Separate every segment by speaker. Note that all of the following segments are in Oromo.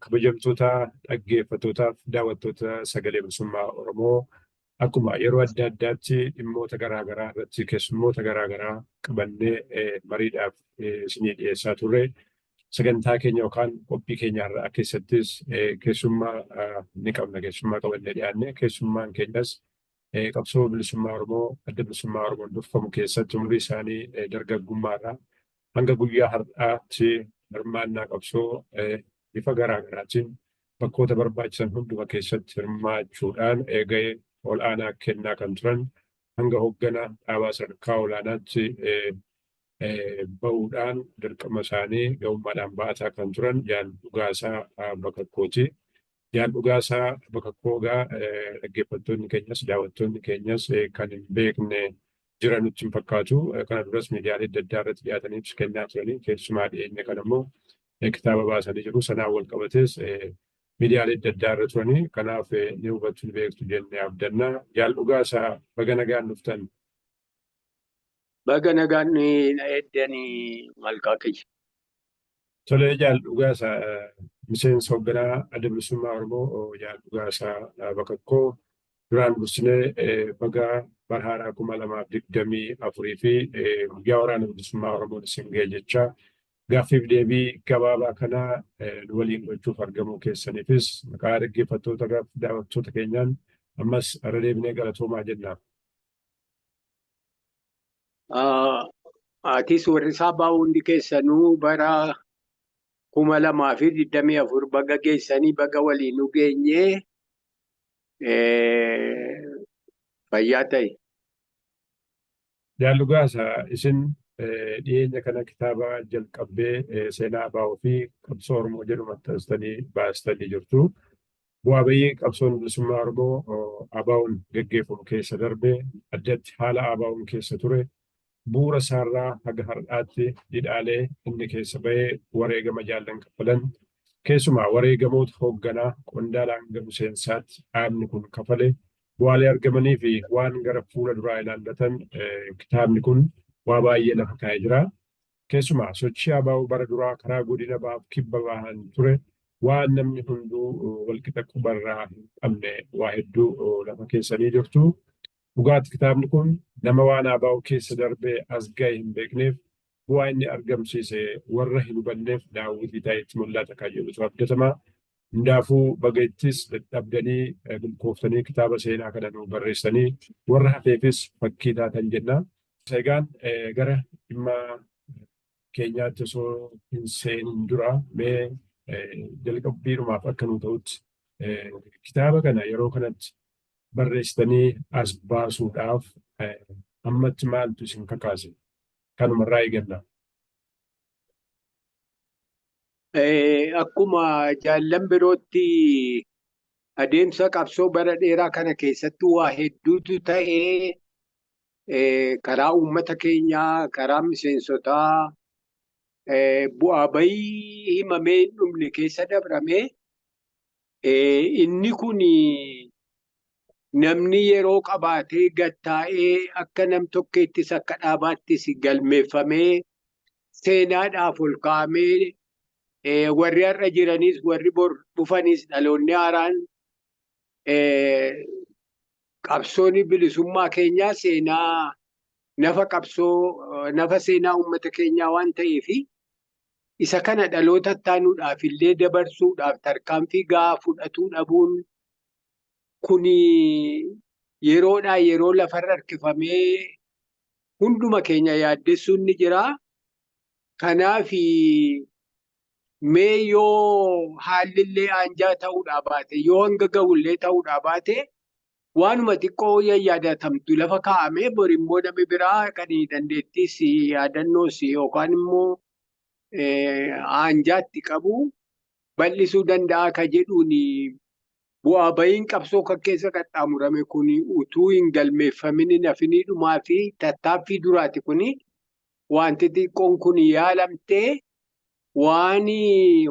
Speaker 1: kabajamtoota dhaggeeffattootaaf daawwattoota sagalee bilisummaa Oromoo akkuma yeroo adda addaatti dhimmoota garaagaraa irratti keessummoota garaagaraa qabannee mariidhaaf isinii dhiyeessaa turre. Sagantaa keenya yookaan qophii keenya irraa keessattis keessummaa ni qabna. Keessummaa qabannee dhiyaanne keessummaan keenyas qabsoo bilisummaa Oromoo adda bilisummaa Oromoon durfamu keessatti umurii isaanii dargaggummaarraa hanga guyyaa har'aatti hirmaannaa qabsoo bifa garaagaraatiin bakkoota barbaachisan hunduma keessatti hirmaachuudhaan gahee ol'aanaa kennaa kan turan hanga hoggana dhaabaa sadarkaa olaanaatti bahuudhaan dirqama isaanii gahummaadhaan ba'ataa kan turan Jaal Dhugaasaa Bakakkooti. Jaal Dhugaasaa Bakakkoo dhaggeeffattoonni keenyas daawwattoonni keenyas kan hin beekne jiran nutti hin fakkaatu. Kana duras miidiyaalee adda addaa irratti dhiyaatanii kennaa turanii keessumaa dhiyeenya kan immoo kitaaba baasanii jiru. Sanaan wal qabates miidiyaalee adda addaa irra turanii kanaaf ni hubattu ni beektu jennee abdannaa. Jaal Dhugaasaa baga nagaan dhuftan.
Speaker 2: Baga nagaan na eddanii malkaa kiyya.
Speaker 1: Tolee Jaal Dhugaasaa miseensa hoogganaa adda bilisummaa Oromoo Jaal Dhugaasaa Bakakkoo duraan dursinee baga bara haaraa 2024 fi guyyaa waraana bilisummaa Oromoon isin ga'e jechaa gaaffiif deebii gabaabaa kanaa nu waliin gochuuf argamuu keessaniifis maqaa dhaggeeffattoota daawwattoota keenyaan ammas irra deebinee galatoomaa jenna.
Speaker 2: Atis warri saabaa hundi keessanuu bara 2024 baga geessanii baga waliin nu geenye fayyaa ta'e.
Speaker 1: Jaal Dhugaasaa isin dhiyeenya kana kitaaba jalqabdee seenaa ABO fi qabsoo Oromoo jedhu maxxansitanii baastanii jirtu. Bu'aa bayii qabsoon bilisummaa Oromoo ABO'n gaggeeffamu keessa darbe addatti haala ABO'n keessa ture bu'uura isaarraa haga har'aatti dhidhaalee inni keessa bahee wareegama jaallan kaffalan keessumaa wareegamoota hoogganaa qondaalaa hanga miseensaatti dhaabni kun kafale bu'aalee argamanii fi waan gara fuula duraa ilaallatan kitaabni kun waa baay'ee lafa kaa'ee jira. Keessumaa sochii ABO bara duraa karaa godina bahaaf kibba bahan ture waan namni hunduu walqixa qubarraa hin qabne waa hedduu lafa keessanii jirtu. Dhugaatti kitaabni kun nama waan ABO keessa darbee as ga'e hin beekneef bu'aa inni argamsiise warra hin hubanneef daawwitii ta'etti mul'ata kan jedhutu abdatama. Hundaafuu bagaittis dadhabdanii bilkooftanii kitaaba seenaa kana nu barreessanii warra hafeefis fakkii taatan jenna. Egaan gara dhimma keenyaatti osoo hin seenin dura mee jalqabbiidhumaaf akka nu ta'utti kitaaba kana yeroo kanatti barreessitanii as baasuudhaaf ammatti maaltu isin kakaase? Kanumarraa eegalla.
Speaker 2: Akkuma jaallan birootti adeemsa qabsoo bara dheeraa kana keessatti waa hedduutu ta'ee karaa uummata keenyaa, karaa miseensotaa bu'aa bayii himamee hin dhumne keessa dabrame. Inni kun namni yeroo qabaatee gattaa'ee akka nam tokkeettis akka dhaabaattis galmeeffamee seenaadhaaf ol kaa'amee warri har'a jiranis warri bor dhufanis dhaloonni haaraan qabsoon bilisummaa keenyaa seenaa nafa seenaa uummata keenyaa waan ta'eef isa kana dhaloota ittaanuudhaaf illee dabarsuudhaaf tarkaanfii gahaa fudhatuu dhabuun kun yeroodhaa yeroo lafarra harkifamee hunduma keenya yaaddessuun ni jira. Kanaaf mee yoo haalli aanjaa ta'uudhaa baate yoo hanga ga'ullee ta'uudhaa baate waanuma xiqqoo yaadatamtu lafa kaa'amee bori immoo namni biraa kan dandeettis yaadannoos yookaan immoo aanjaatti qabu bal'isuu danda'a ka jedhuun bu'aa bayiin qabsoo kan keessa qaxxaamurame kun utuu hin galmeeffamin nafinii dhumaa fi tattaaffii duraati kun wanti xiqqoon kun yaalamtee waan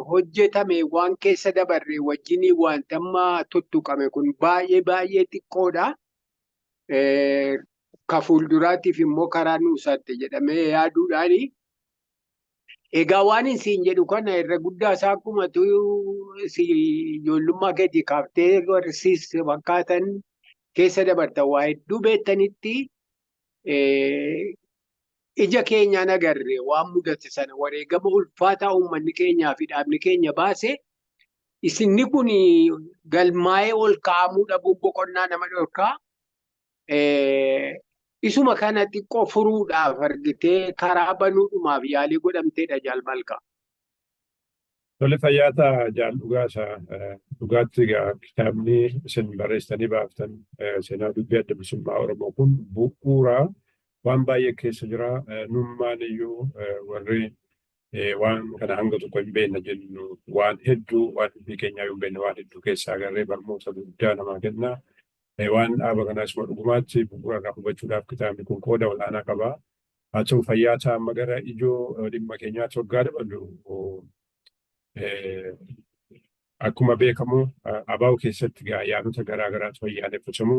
Speaker 2: hojjetame waan keessa dabarre wajjin wanta amma tuttuqame kun baay'ee xiqqoodha. Ka fuulduraatiif immoo karaa nuusaatti jedhamee yaaduudhaani Egaa waan isin jedhu kana irra guddaa isaa akkuma ijoollummaa keetii kaaftee barsiis fakkaatan keessa dabartan waa hedduu beektanitti ija keenyaan agarre waan mudate sana wareegama ulfaataa uummanni keenyaa fi dhaabni keenya baase isinni kun galmaa'ee ol kaa'amuu dhabuun boqonnaa nama dhorkaa. Isuma kana xiqqoo furuudhaaf argitee karaa banuudhumaaf yaalii godhamteedha jaalmalka.
Speaker 1: Tole fayyaata jaal dhugaasa dhugaatti kitaabni isin barreessanii baaftan seenaa dubbii adda bilisummaa Oromoo kun bu'uuraa waan baay'ee keessa jira. Nummaan iyyuu warri waan kana hanga tokko hin beekne jennu waan hedduu waan biyya keenyaa hin beekne waan hedduu keessaa agarree barnoota guddaa namaa kenna. Waan dhaaba kanaas dhugumaatti bu'uura irraa hubachuudhaaf kitaabni kun qooda olaanaa qaba. Haa ta'u fayyaata amma gara ijoo dhimma keenyaatti waggaa dabalu akkuma beekamu ABO keessatti ayyaanota garaagaraatu ayyaaneffatamu.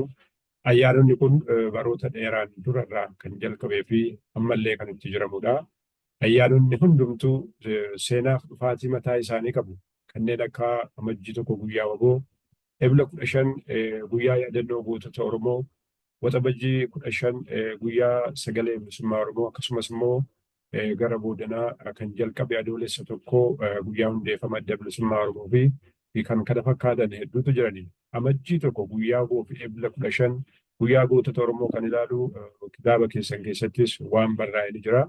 Speaker 1: Ayyaanonni kun baroota dheeraan durarraa kan jalqabee fi ammallee kan itti jiramudha. Ayyaanonni hundumtuu seenaaf dhufaatii mataa isaanii qabu. Kanneen akka amajjii tokko guyyaa waboo, ebla 15 guyyaa yaadannoo gootota Oromoo, waxabajjii 15 guyyaa sagalee bilisummaa Oromoo akkasumas immoo gara boodanaa kan jalqabe adoolessa tokko guyyaa hundeeffama adda bilisummaa Oromoo fi kan kana fakkaatan hedduutu jirani. Amajjii tokko guyyaa waboo fi ebla 15 guyyaa gootota Oromoo kan ilaalu kitaaba keessan keessattis waan barraa'ee ni jira.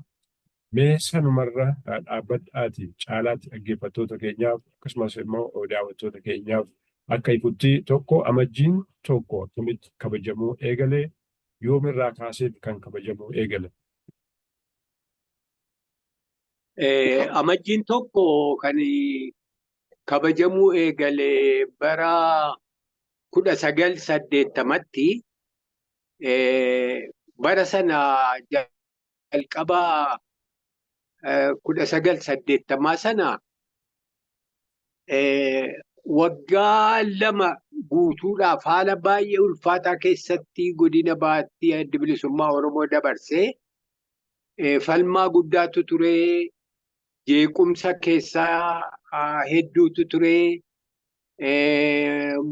Speaker 1: Mee sanumarra dhaabbadhaati caalaatti dhaggeeffattoota keenyaaf akkasumas immoo daawwattoota keenyaaf akka ifutti tokko amajjiin tokko akkamitti kabajamuu eegale yoomirraa kaaseeti kan kabajamuu eegale.
Speaker 2: Amajjiin tokko kan kabajamuu eegale bara 1980tti bara sana jalqaba 1980 sana waggaa 2 guutuudhaaf haala baay'ee ulfaataa keessatti godina baattii adda bilisummaa Oromoo dabarsee falmaa guddaatu ture, jeequmsa keessaa hedduutu ture,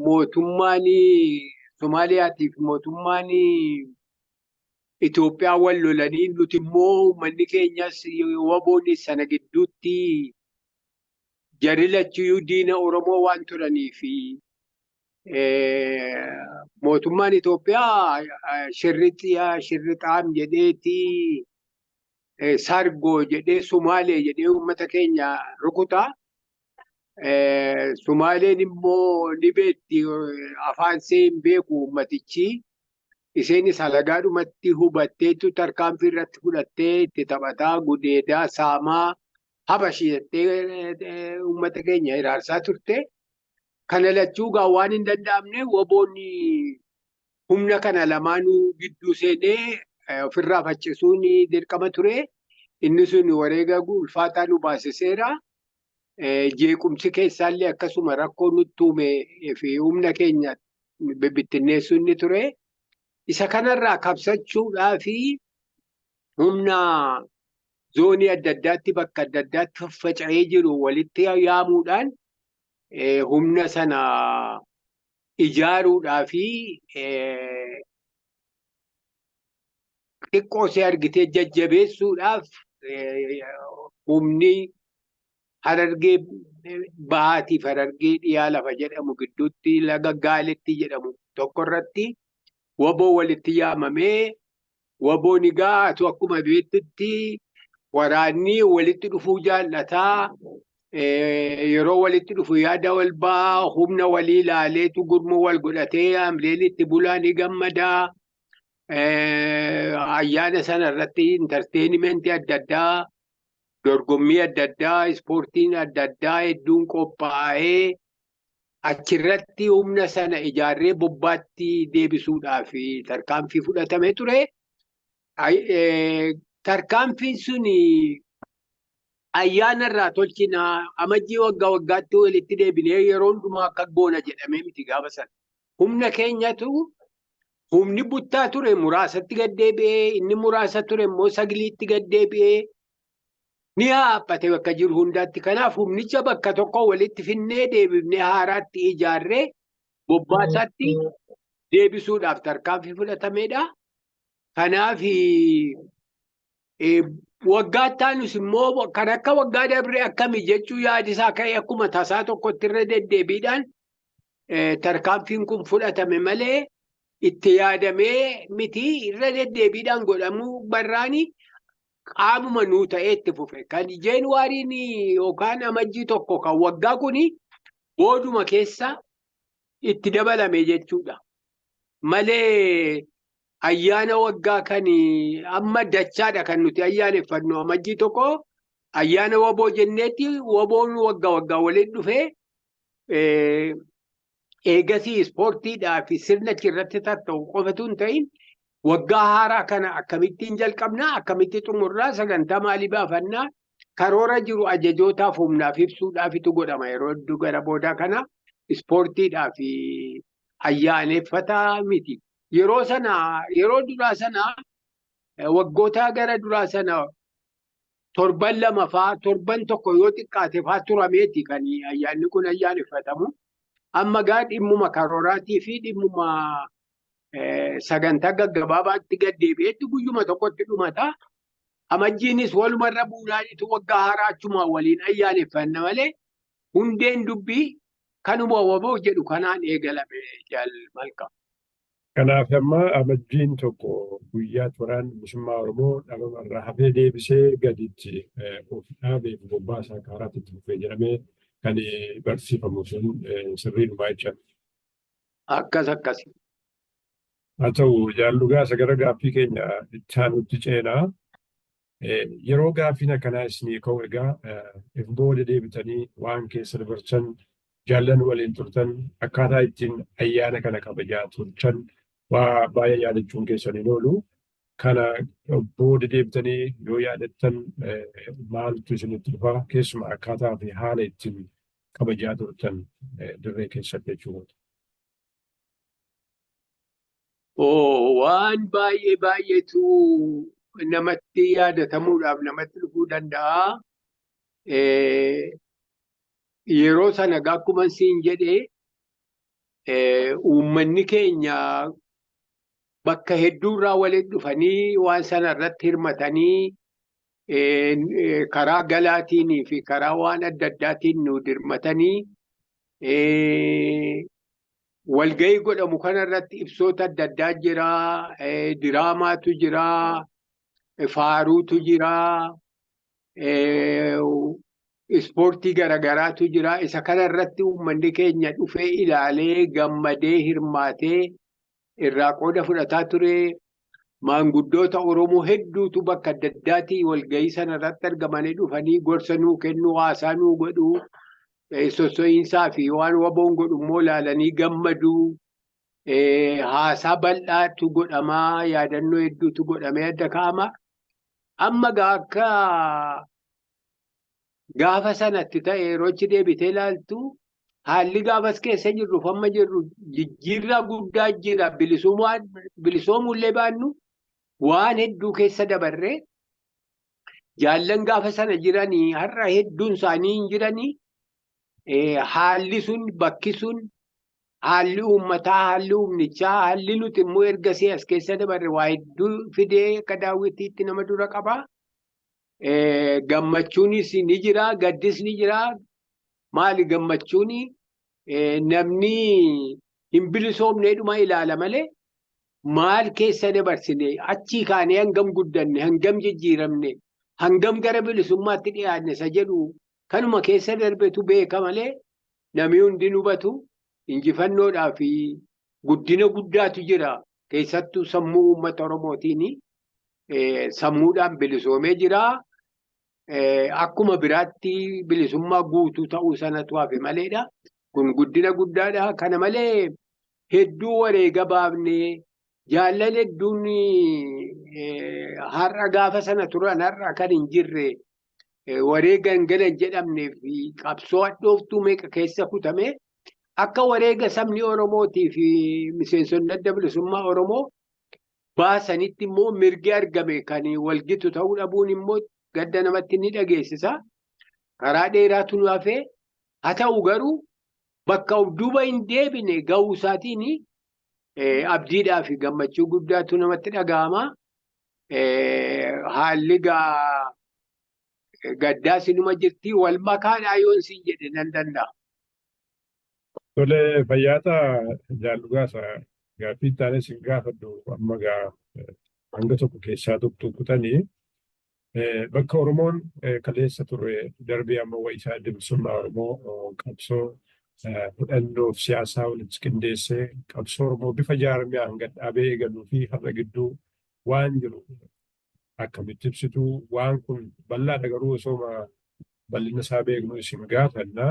Speaker 2: mootummaan Somaaliyaatiif mootummaan Itoophiyaa wal lolanii nuti immoo uummanni keenyas waboonni sana gidduutti jarri lachuyyuu diina Oromoo waan turaniif mootummaan Itoophiyaa shirrixaam jedheeti sargoo jedhee Sumaalee jedhee uummata keenya rukuta. Sumaaleen immoo ni beetti afaan ishee hin beeku uummatichi. Isheenis halagaadhumatti hubatteetu tarkaanfii irratti fudhattee itti taphataa gudeedaa saamaa habashii jettee uummata keenya hiraarsaa turte. Kana lachuu waan hin danda'amne waboonni humna kana lamaanuu gidduu seenee ofirraa faccisuun dirqama ture. Inni sun wareega ulfaataa nu baasiseera. Jeequmsi keessaallee akkasuma rakkoo nutti uume fi humna keenya bibittinneessuun ni ture. Isa kanarraa kabsachuudhaa fi humna zoonii adda addaatti bakka adda addaatti faffaca'ee jiru walitti yaamuudhaan humna sana ijaaruudhaa fi xiqqoo ishee argitee jajjabeessuudhaaf humni Harargee bahaatiif Harargee dhiyaa lafa jedhamu gidduutti laga Gaaletti jedhamu tokko irratti waboo walitti yaamamee waboon egaa akkuma beektutti waraanni walitti dhufuu jaallataa yeroo walitti dhufu yaada wal ba'aa humna walii ilaaleetu gurmuu wal godhatee amreen itti bulaa ni gammadaa. Ayyaana sana irratti intarteenimentii adda addaa dorgommii adda addaa ispoortiin adda addaa hedduun qophaa'ee achirratti humna sana ijaarree bobbaatti deebisuudhaaf tarkaanfii fudhatamee ture. Tarkaanfiin sun ayyaana irraa tolchinaa amajjii waggaa waggaatti walitti deebinee yeroo hundumaa akka goona jedhamee miti gaafa sana. Humna keenyatu humni buttaa ture muraasatti gad deebi'ee inni muraasa ture immoo sagiliitti gad deebi'ee ni haaphate bakka jiru hundaatti. Kanaaf humnicha bakka tokko walitti finnee deebifnee haaraatti ijaarree bobbaasaatti deebisuudhaaf tarkaanfii fudhatameedha. Kanaaf waggaa ittaanus immoo kan akka waggaa dabree akkamii jechuu yaadisaa ka'e akkuma tasaa tokkotti irra deddeebiidhaan tarkaanfiin kun fudhatame malee itti yaadamee miti irra deddeebiidhaan godhamuu barraani qaamuma nuu ta'ee itti fufe. Kan Jeenuwaariin yookaan amajjii tokko kan waggaa kuni booduma keessa itti dabalame jechuudha. Malee ayyaana waggaa kan amma dachaadha kan nuti ayyaaneffannu. Amajjii tokko ayyaana waboo jenneetti waboon waggaa waliin dhufee eegasii ispoortiidhaa fi sirna irratti tatta'u qofatu hin ta'in waggaa haaraa kana akkamittiin jalqabnaa, akkamitti xumurraa, sagantaa maalii baafannaa, karoora jiru ajajootaaf humnaaf ibsuudhaafitu godhama. Yeroo hedduu gara boodaa kana ispoortiidhaa fi ayyaaneffataa miti. Yeroo duraa sana waggoota gara duraa sana torban lama fa'aa torban tokko yoo xiqqaate fa'aa turameeti kan ayyaanni kun ayyaaneffatamu. Amma gaa dhimmuma karooraatii fi dhimmuma sagantaa gaggabaabaatti gaddeebi'etti guyyuma tokkotti dhumata. Amajjiinis walumarra bu'uuraanitu waggaa haaraa achuma waliin ayyaaneffanna malee hundeen dubbii kanuma waboo jedhu kanaan eegalame Malkaa.
Speaker 1: Kanaaf amma amajjiin tokko guyyaa xumuraan bilisummaa Oromoo dhabamarraa hafee deebisee gaditti of dhaabee fi bobbaasaa kaaraatti itti fufee jedhamee kan barsiifamu sun sirriidhumaa jecha.
Speaker 2: Akkasi.
Speaker 1: Haa ta'u jaallugaa isa gara gaaffii keenya itti ceenaa. Yeroo gaaffiin akkanaa isinii ka'u egaa if booda deebitanii waan keessa dabarsan jaallan waliin turtan akkaataa ittiin ayyaana kana kabajaa turtan waa baay'ee yaadachuun keessaniin oolu. Kana booda deebitanii yoo yaadattan maaltu isinitti dhufaa keessumaa akkaataa fi haala ittiin kabajaa turtan dirree keessatti jechuudha.
Speaker 2: Waan baay'eetu namatti yaadatamuudhaaf namatti dhufuu danda'a. Yeroo sana akkuma siin jedhee uummanni keenya bakka hedduurraa walitti dhufanii waan sana irratti hirmatanii karaa galaatiin fi karaa waan adda addaatiin nu dirmatanii walgahii godhamu kana irratti ibsoota adda addaa jira, diraamaatu jira, faaruutu jira, ispoortii garagaraatu jira. Isa kana irratti uummanni keenya dhufee ilaalee gammadee hirmaatee irraa qooda fudhataa ture. Maanguddoota Oromoo hedduutu bakka adda addaatii walgahii sana irratti argamanii dhufanii gorsa nuu kennu, haasaa nuu godhu, sosso'iinsaa fi waan waboon godhu immoo ilaalanii gammadu. Haasaa bal'aatu godhamaa, yaadannoo hedduutu godhamee adda kaa'ama. Amma akka gaafa sanatti ta'e yeroo itti deebitee ilaaltu haalli gaafas keessa jirru amma jirru jijjiirraa guddaa jira. Bilisoomuullee baannu waan hedduu keessa dabarree jaallan gaafa sana jiranii har'a hedduun isaanii hin jiranii. Haalli sun bakki sun haalli uummataa, haalli humnichaa, haalli nuti immoo ergasii as keessa dabarre waa hedduu fidee akka daawwitiitti nama dura qaba. Gammachuunis ni jira, gaddis ni jira. Maali gammachuun namni hin bilisoomneedhuma ilaala malee maal keessa dabarsine achii kaanee hangam guddanne, hangam jijjiiramne, hangam gara bilisummaatti dhiyaanne isa jedhu kanuma keessa darbetu beeka malee namni hundi hubatu injifannoodhaa fi guddina guddaatu jira. Keessattuu sammuu uummata Oromootiin sammuudhaan bilisoomee jira. Akkuma biraatti bilisummaa guutuu ta'uu sanatu hafe maleedha. Kun guddina guddaadha. Kana malee hedduu wareega baafnee jaallan hedduun har'a gaafa sana turan har'a kan hin jirre wareega hin galan jedhamnee fi qabsoo hadhooftuu meeqa keessa kutame akka wareega sabni Oromootii fi miseensonni adda bilisummaa Oromoo baasanitti immoo mirgi argame kan walgitu ta'uu dhabuun immoo gadda namatti ni dhageessisa. Karaa dheeraatu nu hafee haa ta'u garuu bakka of duuba hin deebine ga'uu isaatiin abdiidhaa fi gammachuu guddaatu namatti dhaga'ama. Haalli gaddaa sinuma jirti wal makaadhaa yoon siin jedhe nan danda'a.
Speaker 1: Tole fayyaata jaallugaasa gaaffii taanes hin gaafadhu amma hanga tokko keessaa tuqxuqutanii bakka Oromoon kaleessa ture darbii amma wayisaa bilisummaa Oromoo qabsoo fudhannoof siyaasaa walitti qindeessee qabsoo Oromoo bifa jaarmiyaan gad dhaabee eegaluu fi har'a gidduu waan jiru akkamitti ibsitu waan kun bal'aadha garuu osooma bal'ina isaa beeknu isin gaafanna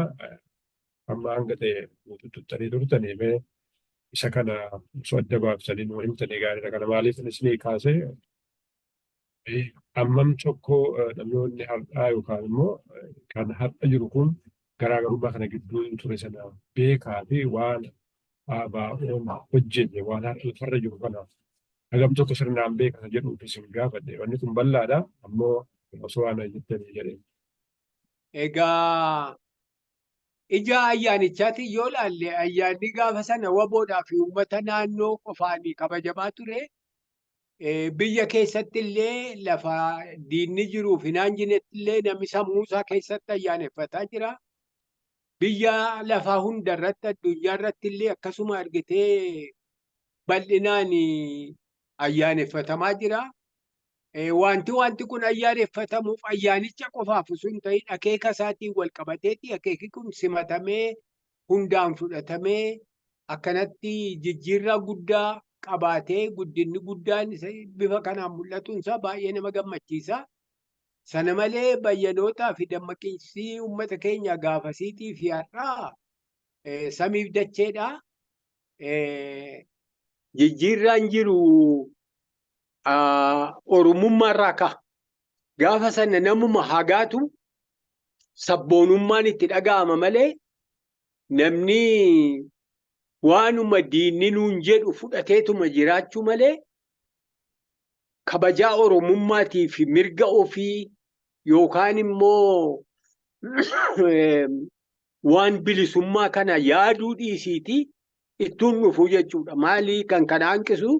Speaker 1: amma hanga ta'e tuttanii turtanii mee isa kana osoo adda baaftanii nuu himtanii gaariidha. Kana maaliif isinii kaasee ammam tokko dhaloonni har'aa yookaan immoo kan har'a jiru kun garaagarummaa kana gidduu ture sana beekaa fi waan ABO'n hojjenne waan har'a jiru kana hagam tokko sirnaan beeka jedhuuf isin gaafadhe. Wanni kun bal'aadha ammoo osoo waan jettanii jedheen.
Speaker 2: Egaa ija ayyaanichaati yoo ilaalle ayyaanni gaafa sana waboodhaa fi uummata naannoo qofaanii kabajamaa ture. Biyya keessatti illee lafa diinni jiruuf hinaan jinetti illee namni sammuusaa keessatti ayyaaneffataa jira. Biyya lafaa hundarratti addunyaa irratti illee akkasuma argitee bal'inaan ayyaaneffatamaa jira. Wanti kun ayyaaneffatamuuf ayyaanicha qofaaf osoo hin ta'in akeeka isaatiin wal qabateeti. Akeeki kun simatamee hundaan fudhatamee akkanatti jijjiirraa guddaa qabaatee guddinni guddaan bifa kanaan mul'atuun isaa baay'ee nama gammachiisa. Sana malee bayyanootaa fi dammaqiinsi uummata keenya gaafasiitii fi har'aa samiif dacheedha. Jijjiirraan jiru Oromummaa irraa ka'a. Gaafa sana namuma hagaatu sabboonummaan itti dhaga'ama malee namni waanuma diinni nuun jedhu fudhateetuma jiraachuu malee kabajaa Oromummaatii fi mirga ofii yookaan immoo waan bilisummaa kana yaaduu dhiisiiti ittuun dhufuu jechuudha. Maalii kan kana hanqisu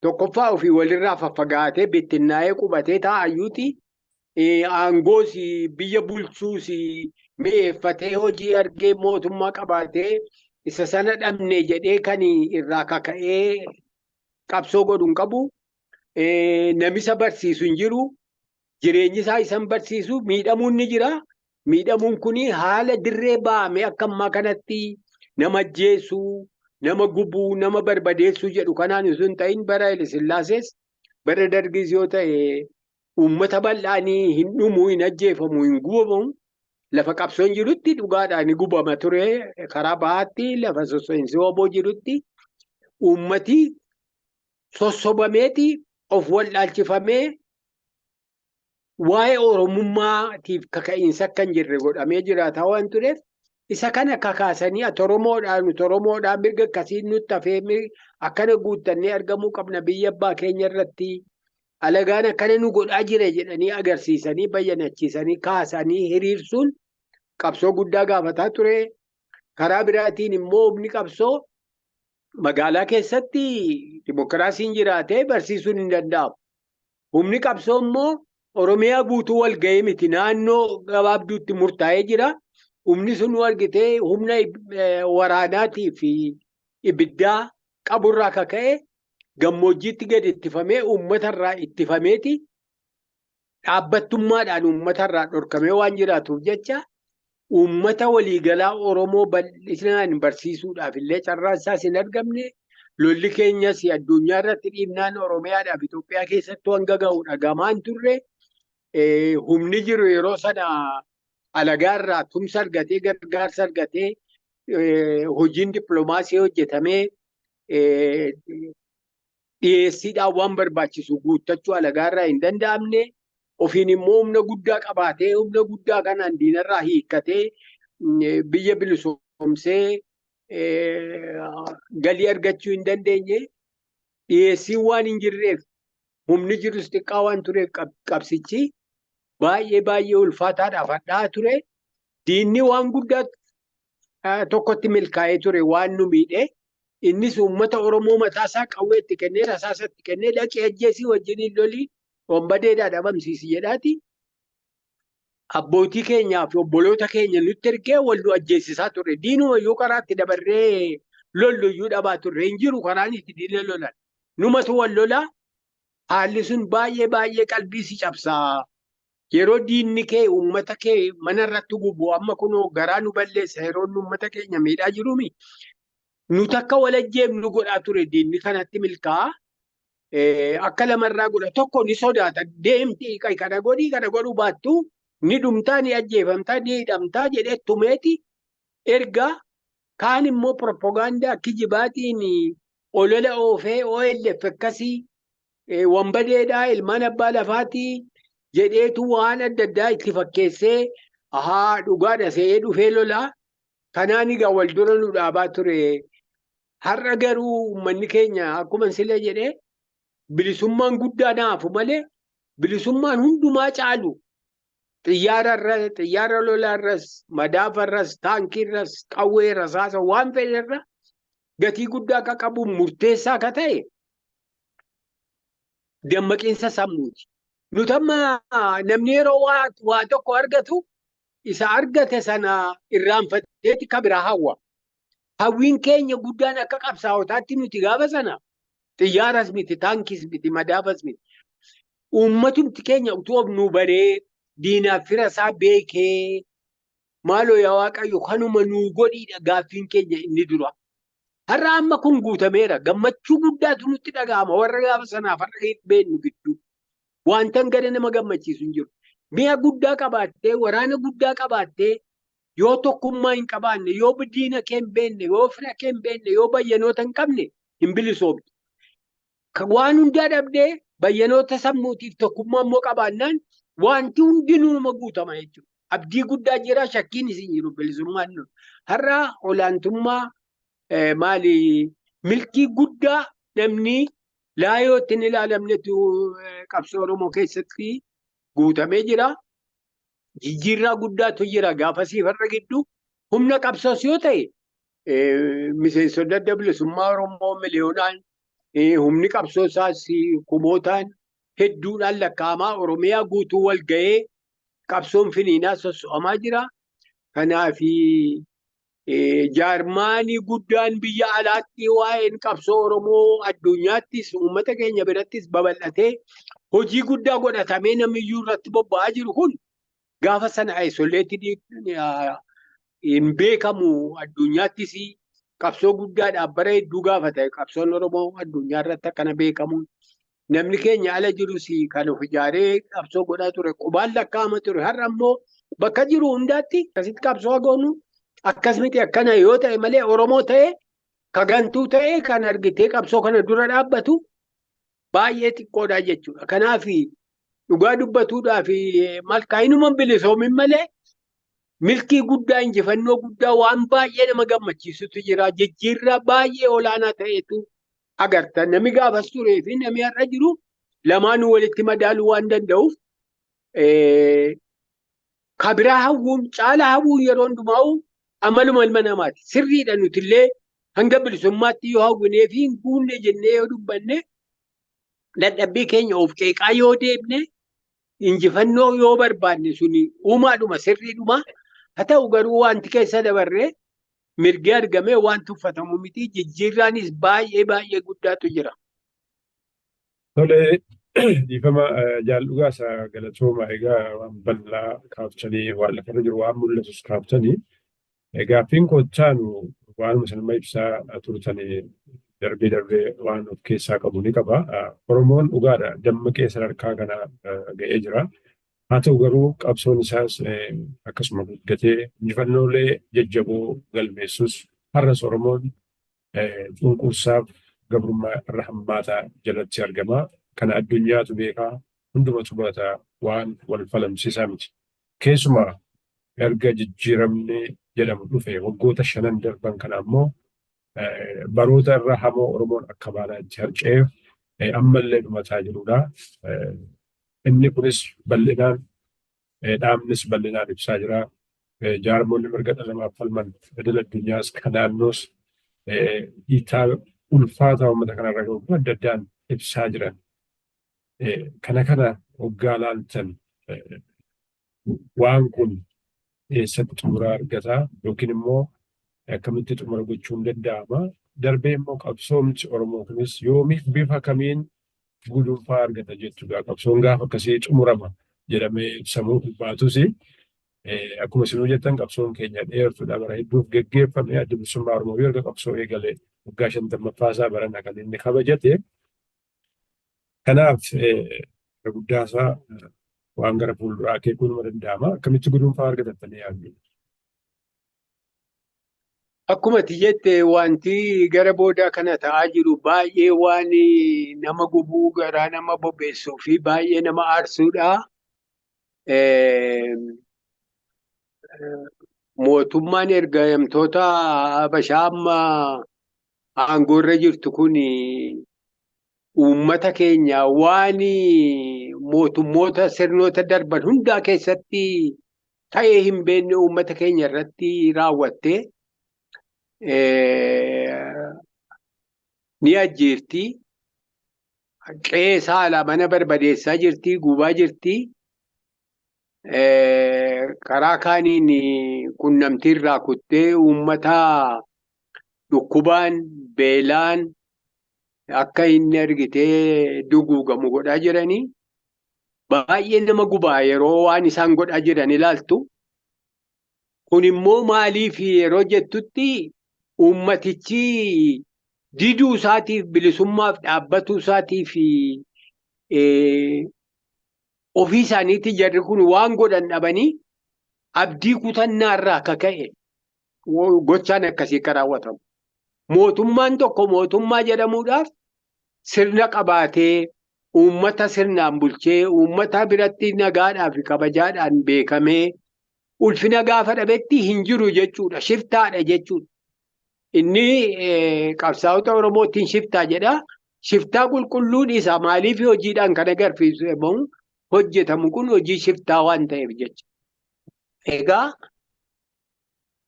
Speaker 2: tokkoffaa ofii walirraa faffagaatee bittinnaa'ee qubatee taa'ayyuuti. Aangoos biyya bulchuus mi'eeffatee hojii argee mootummaa qabaatee isa sana dhabne jedhee kan irraa kaka'ee qabsoo godhu hin qabu. Namisa barsiisu hin jiru. Jireenyi isaa isan barsiisu miidhamuun ni jira. Miidhamuun kun haala dirree baame akka ammaa kanatti nama ajjeesuu, nama gubuu, nama barbadeessuu jedhu kanaan osoo hin ta'in bara Haile Sillaasees bara Dargiis yoo ta'e uummata bal'aanii hin dhumuu, hin ajjeefamu, hin gubamu. Lafa qabsoon jirutti dhugaadhaan ni gubama ture. Karaa bahaatti lafa soso'iinsi waboo jirutti uummati sossobameeti of wallaalchifamee waa'ee Oromummaatiif kaka'iinsa akka hin jirre godhamee jiraata waan tureef isa kana kakaasanii Oromoodhaan mirga akkasiin nutti hafee akkana guuttannee argamuu qabna biyya abbaa keenya irratti alagaan akkana nu godhaa jire jedhanii agarsiisanii bayyanachiisanii kaasanii hiriirsuun qabsoo guddaa gaafataa ture. Karaa biraatiin immoo humni qabsoo magaalaa keessatti dimokiraasiin jiraatee barsiisuun hin danda'amu. Humni qabsoo immoo Oromiyaa guutuu wal ga'ee miti naannoo gabaabduutti murtaa'ee jira. Humni sun argitee humna waraanaatii fi ibiddaa qaburraa kaka'e gammoojjiitti gad ittifamee uummatarraa ittifameeti dhaabbattummaadhaan uummatarraa dhorkamee waan jiraatuuf jecha uummata waliigalaa Oromoo bal'inaan barsiisuudhaaf illee carraan isaas hin argamne. Lolli keenyas addunyaa irratti dhiibnaan Oromiyaadhaaf Itoophiyaa keessatti hanga ga'u dhagamaan turre. Humni jiru yeroo sana alagaarraa tumsa argatee gargaarsa argatee hojiin dippiloomaasii hojjetamee dhiyeessiidhaan waan barbaachisu guuttachuu alagaarraa hin danda'amne. Ofiin immoo humna guddaa qabaatee humna guddaa kanaan diinarraa hiikkatee biyya bilisoomsee galii argachuu hin dandeenye. Dhiyeessiin waan hin jirreef humni jirus xiqqaa waan tureef qabsichi baay'ee ulfaataadhaaf hadhaa ture. Diinni waan guddaa tokkotti milkaa'ee ture waan nu miidhe. Innis uummata Oromoo mataasaa qawwee itti kennee rasaasa itti kennee dhaqee ajjeesii wajjiniin lolii wambadeedhaa dhabamsiisi jedhaati. Abbootii keenyaa fi obboloota keenya nutti ergee wal nu ajjeesisaa ture. Diinuma iyyuu karaatti dabarree lollu iyyuu dhabaa turre. Hin jiru karaan itti diina lolan. Numatu wal lolaa. Haalli sun baay'ee qalbii si cabsaa. Yeroo diinni kee uummata kee mana irratti gubu amma kunoo garaa nu balleessa yeroo uummata keenya miidhaa jirumi. Nuti akka wal ajjeefnu godhaa ture diinni kanatti milkaa'a. Akka lamarraa godha tokko ni sodaata. Deemti kana godhuu baattu ni dhumtaa ni ajjeefamtaa ni hidhamtaa jedhee tumeeti ergaa kaan immoo propagaandaa kijibaatiin olola oofee OLF akkasii wambadeedhaa ilmaan abbaa lafaatii jedheetu waan adda addaa itti fakkeessee dhugaadha se'ee dhufee lolaa. Kanaan egaa wal dura nu dhaabaa ture. Har'a garuu uummanni keenya akkuma silee jedhee bilisummaan guddaa naafu malee bilisummaan hundumaa caalu. Xiyyaara lolaarras, madaafarras, taankiirras, qawwee rasaasa waan fedherra gatii guddaa akka qabu murteessaa akka ta'e dammaqiinsa sammuuti. Nuti amma namni yeroo waa tokko argatu isa argate sana irraanfateeti ka biraa hawwa. Hawwiin keenya guddaan akka qabsaa'otaatti nuti gaafa sana xiyyaaras miti, taankis miti, madaafas miti. Uummatumti keenya utuu of nuu baree diinaaf fira isaa beekee maaloo yaa Waaqayyo kanuma nuu godhiidha gaaffiin keenya inni dura. Har'a amma kun guutameera. Gammachuu guddaatu nutti dhaga'ama warra gaafa sanaaf har'a beeknu gidduu. Wantan gada nama gammachiisu hin jiru. Mi'a guddaa qabaattee, waraana guddaa qabaattee yoo tokkummaa hin qabaanne, yoo diina kee hin beekne, yoo fira kee hin beekne, yoo bayyanoota hin qabne hin bilisoomtu. Waan hundaa dhabdee bayyanoota sammuutiif tokkummaa immoo qabaannaan wanti hundinuu nama guutama jechuudha. Abdii guddaa jira, shakkiin isin jiru bilisummaan nu. Har'a olaantummaa milkii guddaa namni laayootti hin ilaalamnetu qabsoo Oromoo keessatti guutamee jira. Jijjiirraa guddaatu jira gaafasii farra gidduu. Humna qabsoos yoo ta'e miseensota adda bilisummaa Oromoo miliyoonaan humni qabsoo isaas kumootaan hedduudhaan lakkaa'amaa Oromiyaa guutuu wal ga'ee qabsoon finiinaa sosso'amaa jira. Kanaaf jaarmaanii guddaan biyya alaatti waa'een qabsoo Oromoo addunyaattis uummata keenya birattis babal'atee hojii guddaa godhatamee namiyyuu irratti bobba'aa jiru kun gaafa sana isoleetii hin beekamu addunyaattis qabsoo guddaadhaaf bara hedduu gaafa ta'e qabsoon Oromoo addunyaa irratti akkana beekamuun namni keenya ala jirus kan of ijaaree qabsoo godhaa ture qubaan lakkaa'ama ture. Har'a immoo bakka jiru hundaatti akkasitti qabsoo goonu akkas miti akkana yoo ta'e malee Oromoo ta'e kagantuu ta'e kan argitee qabsoo kana dura dhaabbatu baay'ee xiqqoodha jechuudha. Kanaaf dhugaa dubbatuudhaaf malkaa'inuma bilisoomin malee milkii guddaa injifannoo guddaa waan baay'ee nama gammachiisutu jira. Jijjiirraa baay'ee olaanaa ta'etu agarta. Nami gaafas turee fi nami har'a jiru lamaanuu walitti madaaluu waan danda'uuf kabiraa hawwuun caala hawwuun yeroo hundumaa'u amaluma ilma namaati. Sirriidha nutillee hanga bilisummaatti yoo hawwinee fi hin guunne jennee yoo dubbanne dadhabbii keenya of qeeqaa yoo deemne injifannoo yoo barbaanne suni uumaadhuma sirriidhuma. Haa ta'u garuu wanti keessa dabarree mirgi argamee wanti uffatamu miti. Jijjiirraanis baay'ee guddaatu jira.
Speaker 1: Tole dhiifama jaallugaa isaa galatooma egaa waan bal'aa kaaftanii waan lafarra jiru waan mul'atus kaaftanii gaaffiin kochaanu waanuma sanuma ibsaa turtanii darbee waan of keessaa qabu ni qaba. Oromoon dhugaadha dammaqee sadarkaa kana ga'ee jira. Haa ta'u garuu qabsoon isaas akkasuma guddatee injifannoolee jajjaboo galmeessus har'as Oromoon cunqursaaf gabrummaa irra hammaataa jalatti argama. Kana addunyaatu beekaa hundumatu hubata waan wal falamsiisaa miti. Keessumaa erga jijjiiramni jedhamu dhufe waggoota 5 darban kana ammoo baroota irra hamoo Oromoon akka baala itti harca'eef ammallee dhumataa jirudha. Inni kunis bal'inaan dhaabnis bal'inaan ibsaa jira. Jaarmoonni mirga dhala namaaf falman idil addunyaas kan naannoos dhiitaa ulfaataa uummata kanarra gahu adda addaan ibsaa jiran. Kana hoggaa laaltan waan kun eessatti xumura argataa yookiin immoo akkamitti xumura gochuun danda'ama. Darbee immoo qabsoomti Oromoo kunis yoomiif bifa kamiin gudunfaa argata jechuudha. Qabsoon gaafa akkasii xumurama jedhamee ibsamuu baatus akkuma isinuu jettan qabsoon keenya dheertuudha bara hedduuf geggeeffame adda bilisummaa Oromoo erga qabsoo eegalee waggaa 50ffaa isaa barana kan inni kabajate. Kanaaf guddaasaa waan gara fuulduraa akeekuun nama danda'ama. Akkamitti gudunfaa argatattanii yaaddu?
Speaker 2: Akkuma jette wanti gara boodaa kana ta'aa jiru baay'ee waan nama gubuu garaa nama bobeessuu fi baay'ee nama aarsuudha. Mootummaan ergamtoota Habashaa amma aangoorra jirtu kun uummata keenya waan mootummoota sirnoota darban hundaa keessatti ta'ee hin beekne uummata keenya irratti raawwattee ni ajjeerti. Qe'ee saalaa mana barbadeessaa jirti, gubaa jirti. Karaa kaaniin qunnamtii irraa kuttee uummata dhukkubaan beelaan akka inni argitee duguugamu godhaa jiranii. Baay'ee nama gubaa yeroo waan isaan godhaa jiran ilaaltu. Kun immoo maaliif yeroo jettutti uummatichi diduu isaatiif bilisummaaf dhaabbatuu isaatiif ofii isaaniitti jarri kun waan godhan dhabanii abdii kutannaa irraa akka ka'e gochaan akkasii kan raawwatamu. Mootummaan tokko mootummaa jedhamuudhaaf sirna qabaatee uummata sirnaan bulchee uummata biratti nagaadhaa fi kabajaadhaan beekamee ulfina gaafa dhabetti hin jiru jechuudha. Shiftaadha jechuudha. Inni qabsaa'ota Oromootiin shiftaa jedha. Shiftaa qulqulluun isaa maaliif hojiidhaan kan agarsiisu hojjetamu kun hojii shiftaa waan ta'eef jecha. Egaa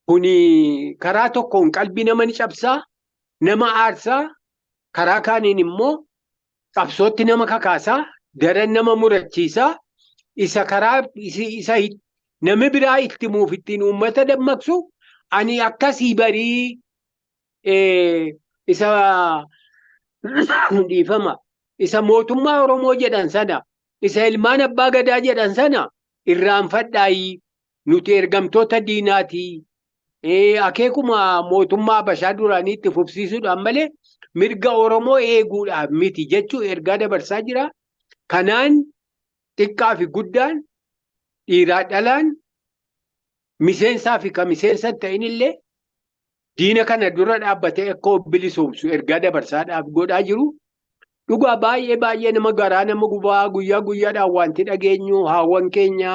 Speaker 2: kuni karaa tokkoon qalbii nama ni cabsaa, nama aarsaa, karaa kaaniin immoo qabsootti nama kakaasaa, daran nama murachiisaa, isa karaa isa namni biraa itti muuf ittiin uummata dammaqsu ani akkasii barii isa dhiifama isa mootummaa Oromoo jedhan sana isa ilmaan abbaa gadaa jedhan sana irraanfadhaayii nuti ergamtoota diinaatii akeekuma mootummaa Habashaa duraanii itti fufsiisuudhaan malee mirga Oromoo eeguudhaaf miti jechuu ergaa dabarsaa jira. Kanaan xiqqaa fi guddaan dhiiraa dhalaan miseensaa fi kan miseensa ta'in illee diina kana dura dhaabbatee akka bilisoomsu ergaa dabarsaadhaaf godhaa jiru. Dhugaa baay'ee nama garaa nama gubaa guyyaa guyyaadhaan wanti dhageenyu haawwan keenya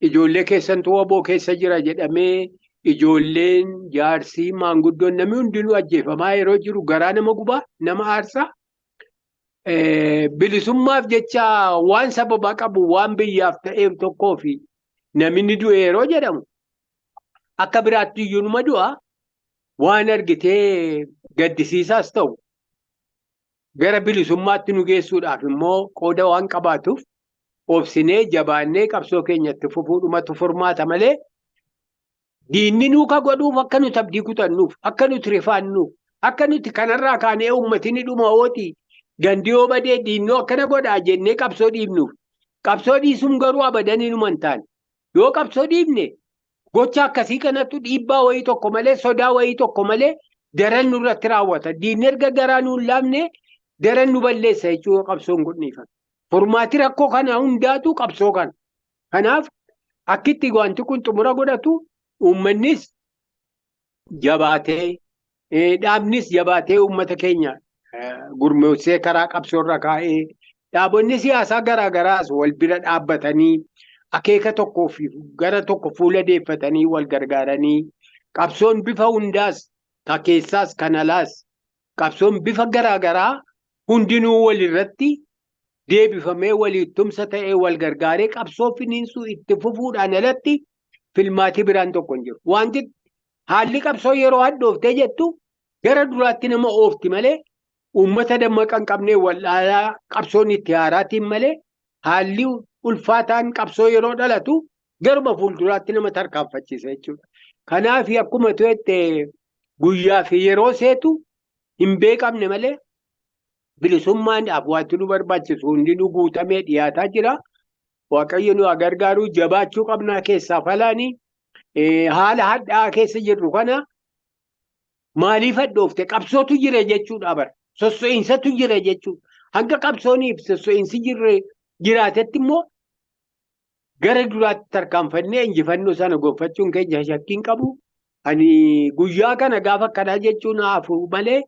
Speaker 2: ijoollee keessantuu waboo keessa jira jedhamee ijoolleen jaarsii maanguddoon namni hundinuu ajjeefamaa yeroo jiru garaa nama gubaa nama aarsaa. Bilisummaaf jecha waan sababa qabu waan biyyaaf ta'eef tokkoo fi namni du'e yeroo jedhamu akka biraatti iyyuu numa du'a waan argitee gaddisiisaas ta'u gara bilisummaatti nu geessuudhaaf immoo qooda waan qabaatuuf obsinee jabaannee qabsoo keenyatti fufuudhumatu furmaata malee diinni nuuka godhuuf akka nuti abdii kutannuuf akka nuti rifaannuuf akka nuti kanarraa kaanee uummatni dhuma ooti gandiyoo badee diinnoo akkana godhaa jennee qabsoo dhiibnuuf qabsoo dhiisuun garuu abadanii numa hin taane yoo qabsoo dhiibne gocha akkasii kanattu dhiibbaa wayii tokko malee sodaa wayii tokko malee daran nurratti raawwata. Diinni erga garaa nuun laafne daran nu balleessa jechuudha qabsoon godhaniifan. Furmaati rakkoo kana hundaatu qabsoo kana. Kanaaf akkitti wanti kun xumura godhatu uummannis jabaatee dhaabnis jabaatee uummata keenya gurmeessee karaa qabsoorra kaa'ee dhaabonni siyaasaa garaagaraas wal bira dhaabbatanii akeeka tokkoo fi gara tokko fuula deeffatanii wal gargaaranii qabsoon bifa hundaas ka keessaas kan alaas qabsoon bifa garaagaraa hundinuu walirratti deebifamee waliittumsa ta'ee wal gargaaree qabsoo finiinsuu itti fufuudhaan alatti filmaatii biraan tokko hin jiru. Wanti haalli qabsoo yeroo haddooftee jettu gara duraatti nama oofti malee uummata dammaqa hin qabnee wallaalaa qabsoon itti haaraatiin malee haalli ulfaataan qabsoo yeroo dhalatu garuma fuulduraatti nama tarkaanfachiisa jechuudha. Kanaaf akkuma tu'ette guyyaa fi yeroo seetu hin beekamne malee bilisummaan wanti nu barbaachisu hundi nu guutamee dhiyaataa jira. Waaqayyo nu gargaaru jabaachuu qabnaa keessaa falaanii haala hadhaa keessa jirru kana maaliif hadhoofte qabsootu jira jechuudha bara. Sosso'iinsatu jira jechuudha. Hanga qabsooniif sosso'iinsi jiraatetti immoo gara duraatti tarkaanfannee injifannoo sana gonfachuun keenya shakkiin qabu. Ani guyyaa kana gaafa akkanaa jechuun hafu malee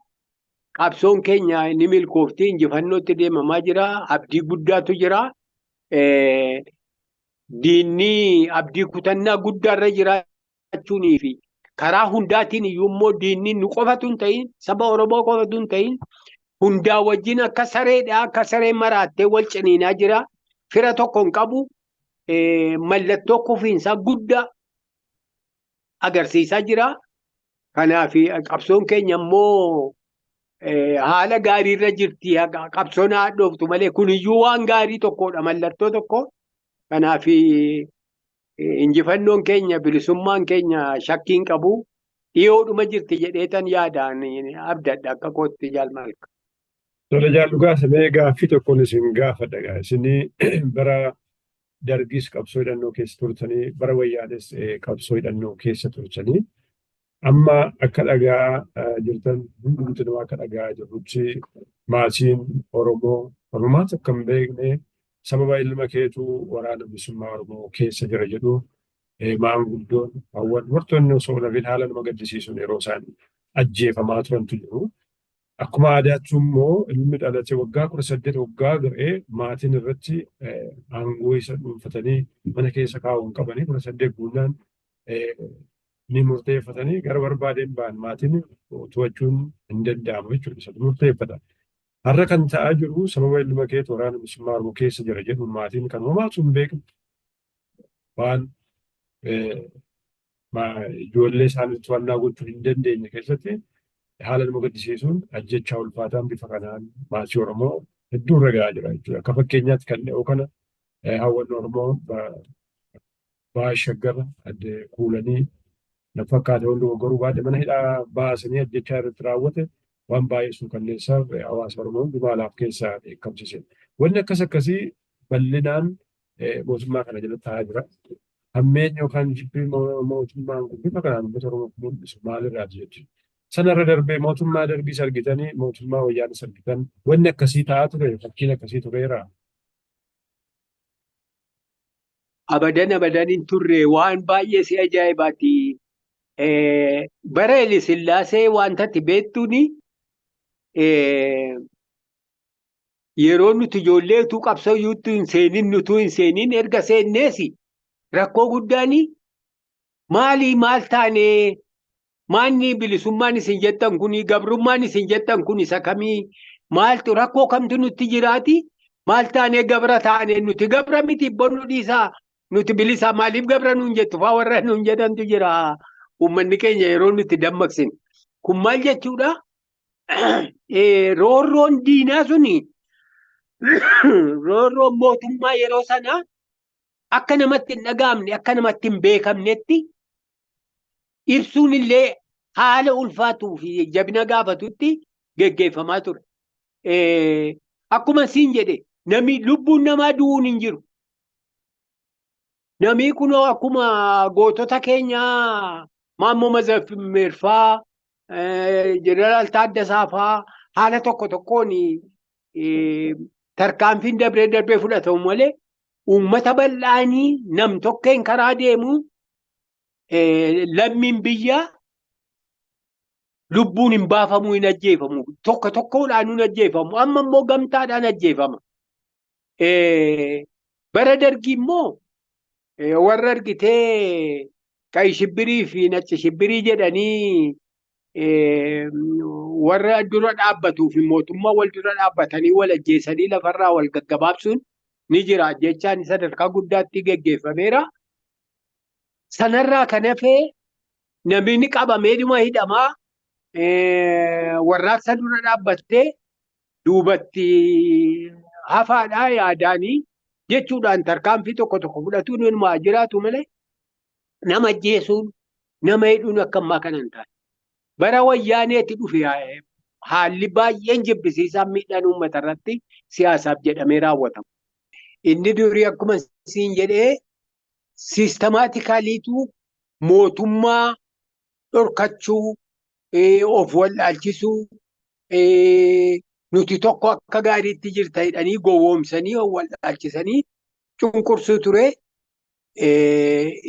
Speaker 2: qabsoon keenya ni milkoofti, injifannootti deemamaa jira. Abdii guddaatu jira. Diinni abdii kutannaa guddaarra jiraachuunii fi karaa hundaatiin iyyuu immoo diinni nu qofatu hin ta'in, saba Oromoo qofatu hin ta'in, hundaa wajjin akka sareedhaa, akka saree maraattee wal ciniinaa jira. Fira tokko hin qabu. Mallattoo kufiinsaa guddaa agarsiisaa jira. Kanaaf qabsoon keenya immoo haala gaariirra jirti. Qabsoon hadhooftu malee kuniyyuu waan gaarii tokkodha, mallattoo tokko. Kanaaf injifannoon keenya, bilisummaan keenya shakkiin qabu. Dhiyoodhuma jirti jedheetan yaadaan abdadha akka kootti jaalmalka.
Speaker 1: Tole jaallugaa samee gaaffii tokkoon isin gaafadha. Isin bara Dargis qabsoo hidhannoo keessa turtanii, bara Wayyaanes qabsoo hidhannoo keessa turtanii, amma akka dhagaa jirtan hundumti namaa akka dhagaa jirrutti maatiin Oromoo Oromaas akka hin beekne sababa ilma keetuu waraana bilisummaa Oromoo keessa jira jedhu maanguddoon hawwan osoo nafiin haala nama gaddisiisuun yeroo isaan ajjeefamaa turantu jiru. Akkuma aadaatti immoo ilmi dhalate waggaa 18 waggaa ga'ee maatiin irratti aangoo isa dhuunfatanii mana keessa kaa'uun qabanii 18 guunnaan ni murteeffatanii gara barbaadeen ba'an maatiin to'achuun hin danda'amu jechuudha. Isa murteeffatan. Har'a kan ta'aa jiru sababa ilma keetu waraana bilisummaa Oromoo keessa jira jedhuun maatiin kan homaatu hin beekne waan ijoollee isaaniitti to'annaa gochuu hin dandeenye keessatti haala nama gaddisiisuun ajjechaa ulfaataan bifa kanaan maatii Oromoo hedduu irra gahaa jira jechuudha. Akka fakkeenyaatti kan dhi'oo kana hawwan Oromoo baashaggarra adde kuulanii na fakkaata hundi goggoruu baadhe mana hidhaa baasanii ajjechaa irratti raawwate waan baay'ee suukanneessaaf hawaasa Oromoo maalaaf keessaa eekamsise. Wanni akkasii bal'inaan mootummaa kana jala ta'aa jira. Hammeen yookaan jibbii mootummaan kun bifa kanaan uummata Oromoo mul'isu maalirraati jechuudha. Sanarra darbee mootummaa Dargis argitanii mootummaa Wayyaanes argitan wanni akkasii ta'aa ture fakkiin akkasii tureera.
Speaker 2: Abadan hin turre waan baay'ee si ajaa'ibaati. Bara Haile Sillaasee wanta ati beektuuni yeroo nuti ijoollee utuu qabsoo yuutuu hin seenin nutuu hin seenin erga seenneesi rakkoo guddaani maal taane maanni bilisummaan isin jettan kuni gabrummaan isin jettan kun isa kamii maaltu rakkoo kamtu nutti jiraati maal taane gabra taane nuti gabra miti bonnu dhiisaa nuti bilisaa maaliif gabra nuun jettu faa warra nuun jedhantu jira. Uummanni keenya yeroo nuti dammaqsin kun maal jechuudha? Roorroon diinaa suni roorroon mootummaa yeroo sana akka namatti hin dhaga'amne akka namatti hin beekamnetti ibsuun illee haala ulfaatuu fi jabina gaafatutti geggeeffamaa ture. Akkuma siin jedhe namni lubbuun namaa du'uun hin jiru. Namni kunoo akkuma gootota keenyaa Maammoo Mazammil faa, Jeneraal Taaddasaa faa haala tokko tokkoon tarkaanfiin darbee fudhatamu malee uummata bal'aanii nam tokkeen karaa deemu lammiin biyyaa lubbuun hin baafamu hin ajjeefamu. Tokko tokkoodhaan hin ajjeefamu. Amma immoo gamtaadhaan ajjeefama. Bara Dargii immoo warra argitee qayi shibbirii fi nacci shibbirii jedhanii warra dura dhaabbatuu fi mootummaa wal dura dhaabbatanii wal ajjeesanii lafarraa wal gaggabaabsuun ni jira jechaan sadarkaa guddaatti geggeeffameera. Sanarraa kan hafee namni qabamee dhuma hidhamaa warraaqsa dura dhaabbattee duubatti hafaadhaa yaadaanii jechuudhaan tarkaanfii tokko tokko fudhatuun ilmaa jiraatu malee nama ajjeesuun nama hidhuun akka ammaa kana hin taane. Bara wayyaaneetti dhufe haalli baay'een jibbisiisaan miidhaan uummata irratti siyaasaaf jedhamee raawwatamu. Inni durii akkuma siin jedhee siistemaatikaliitu mootummaa dhorkachuu, of wallaalchisuu, nuti tokko akka gaariitti jirta jedhanii gowwoomsanii of wallaalchisanii cunqursuu ture.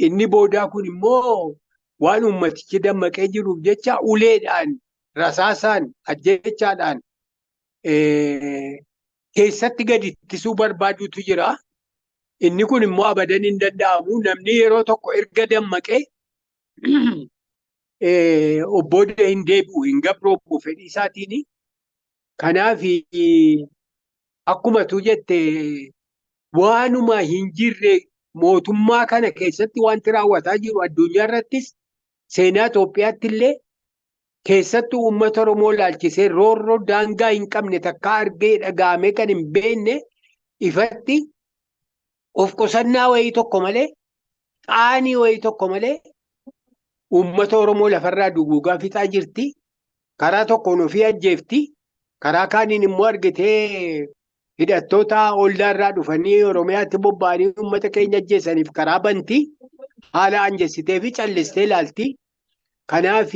Speaker 2: Inni boodaa kun immoo waan ummatichi dammaqee jiruuf jecha uleedhaan, rasaasaan, ajjechaadhaan keessatti gadi ittisuu barbaadutu jira. Inni kun immoo abadan hin danda'amu. Namni yeroo tokko erga dammaqee booda hin deebi'u, hin gabroomu fedhii isaatiin. Kanaaf akkuma tu jette waanuma hin jirre mootummaa kana keessatti wanti raawwataa jiru addunyaa irrattis seenaa Itoophiyaatti illee keessattuu uummata Oromoo ilaalchisee roorroo daangaa hin qabne takka argee dhagahamee kan hin beekne ifatti of qusannaa wayii tokko malee, qaanii wayii tokko malee uummata Oromoo lafarraa duguugaa fixaa jirti. Karaa tokkoon ofii ajjeefti. Karaa kaaniin immoo argitee hidhattoota ollaarraa dhufanii Oromiyaatti bobba'anii uummata keenya ajjeesaniif karaa banti. Haala anjessitee fi callistee ilaalti. Kanaaf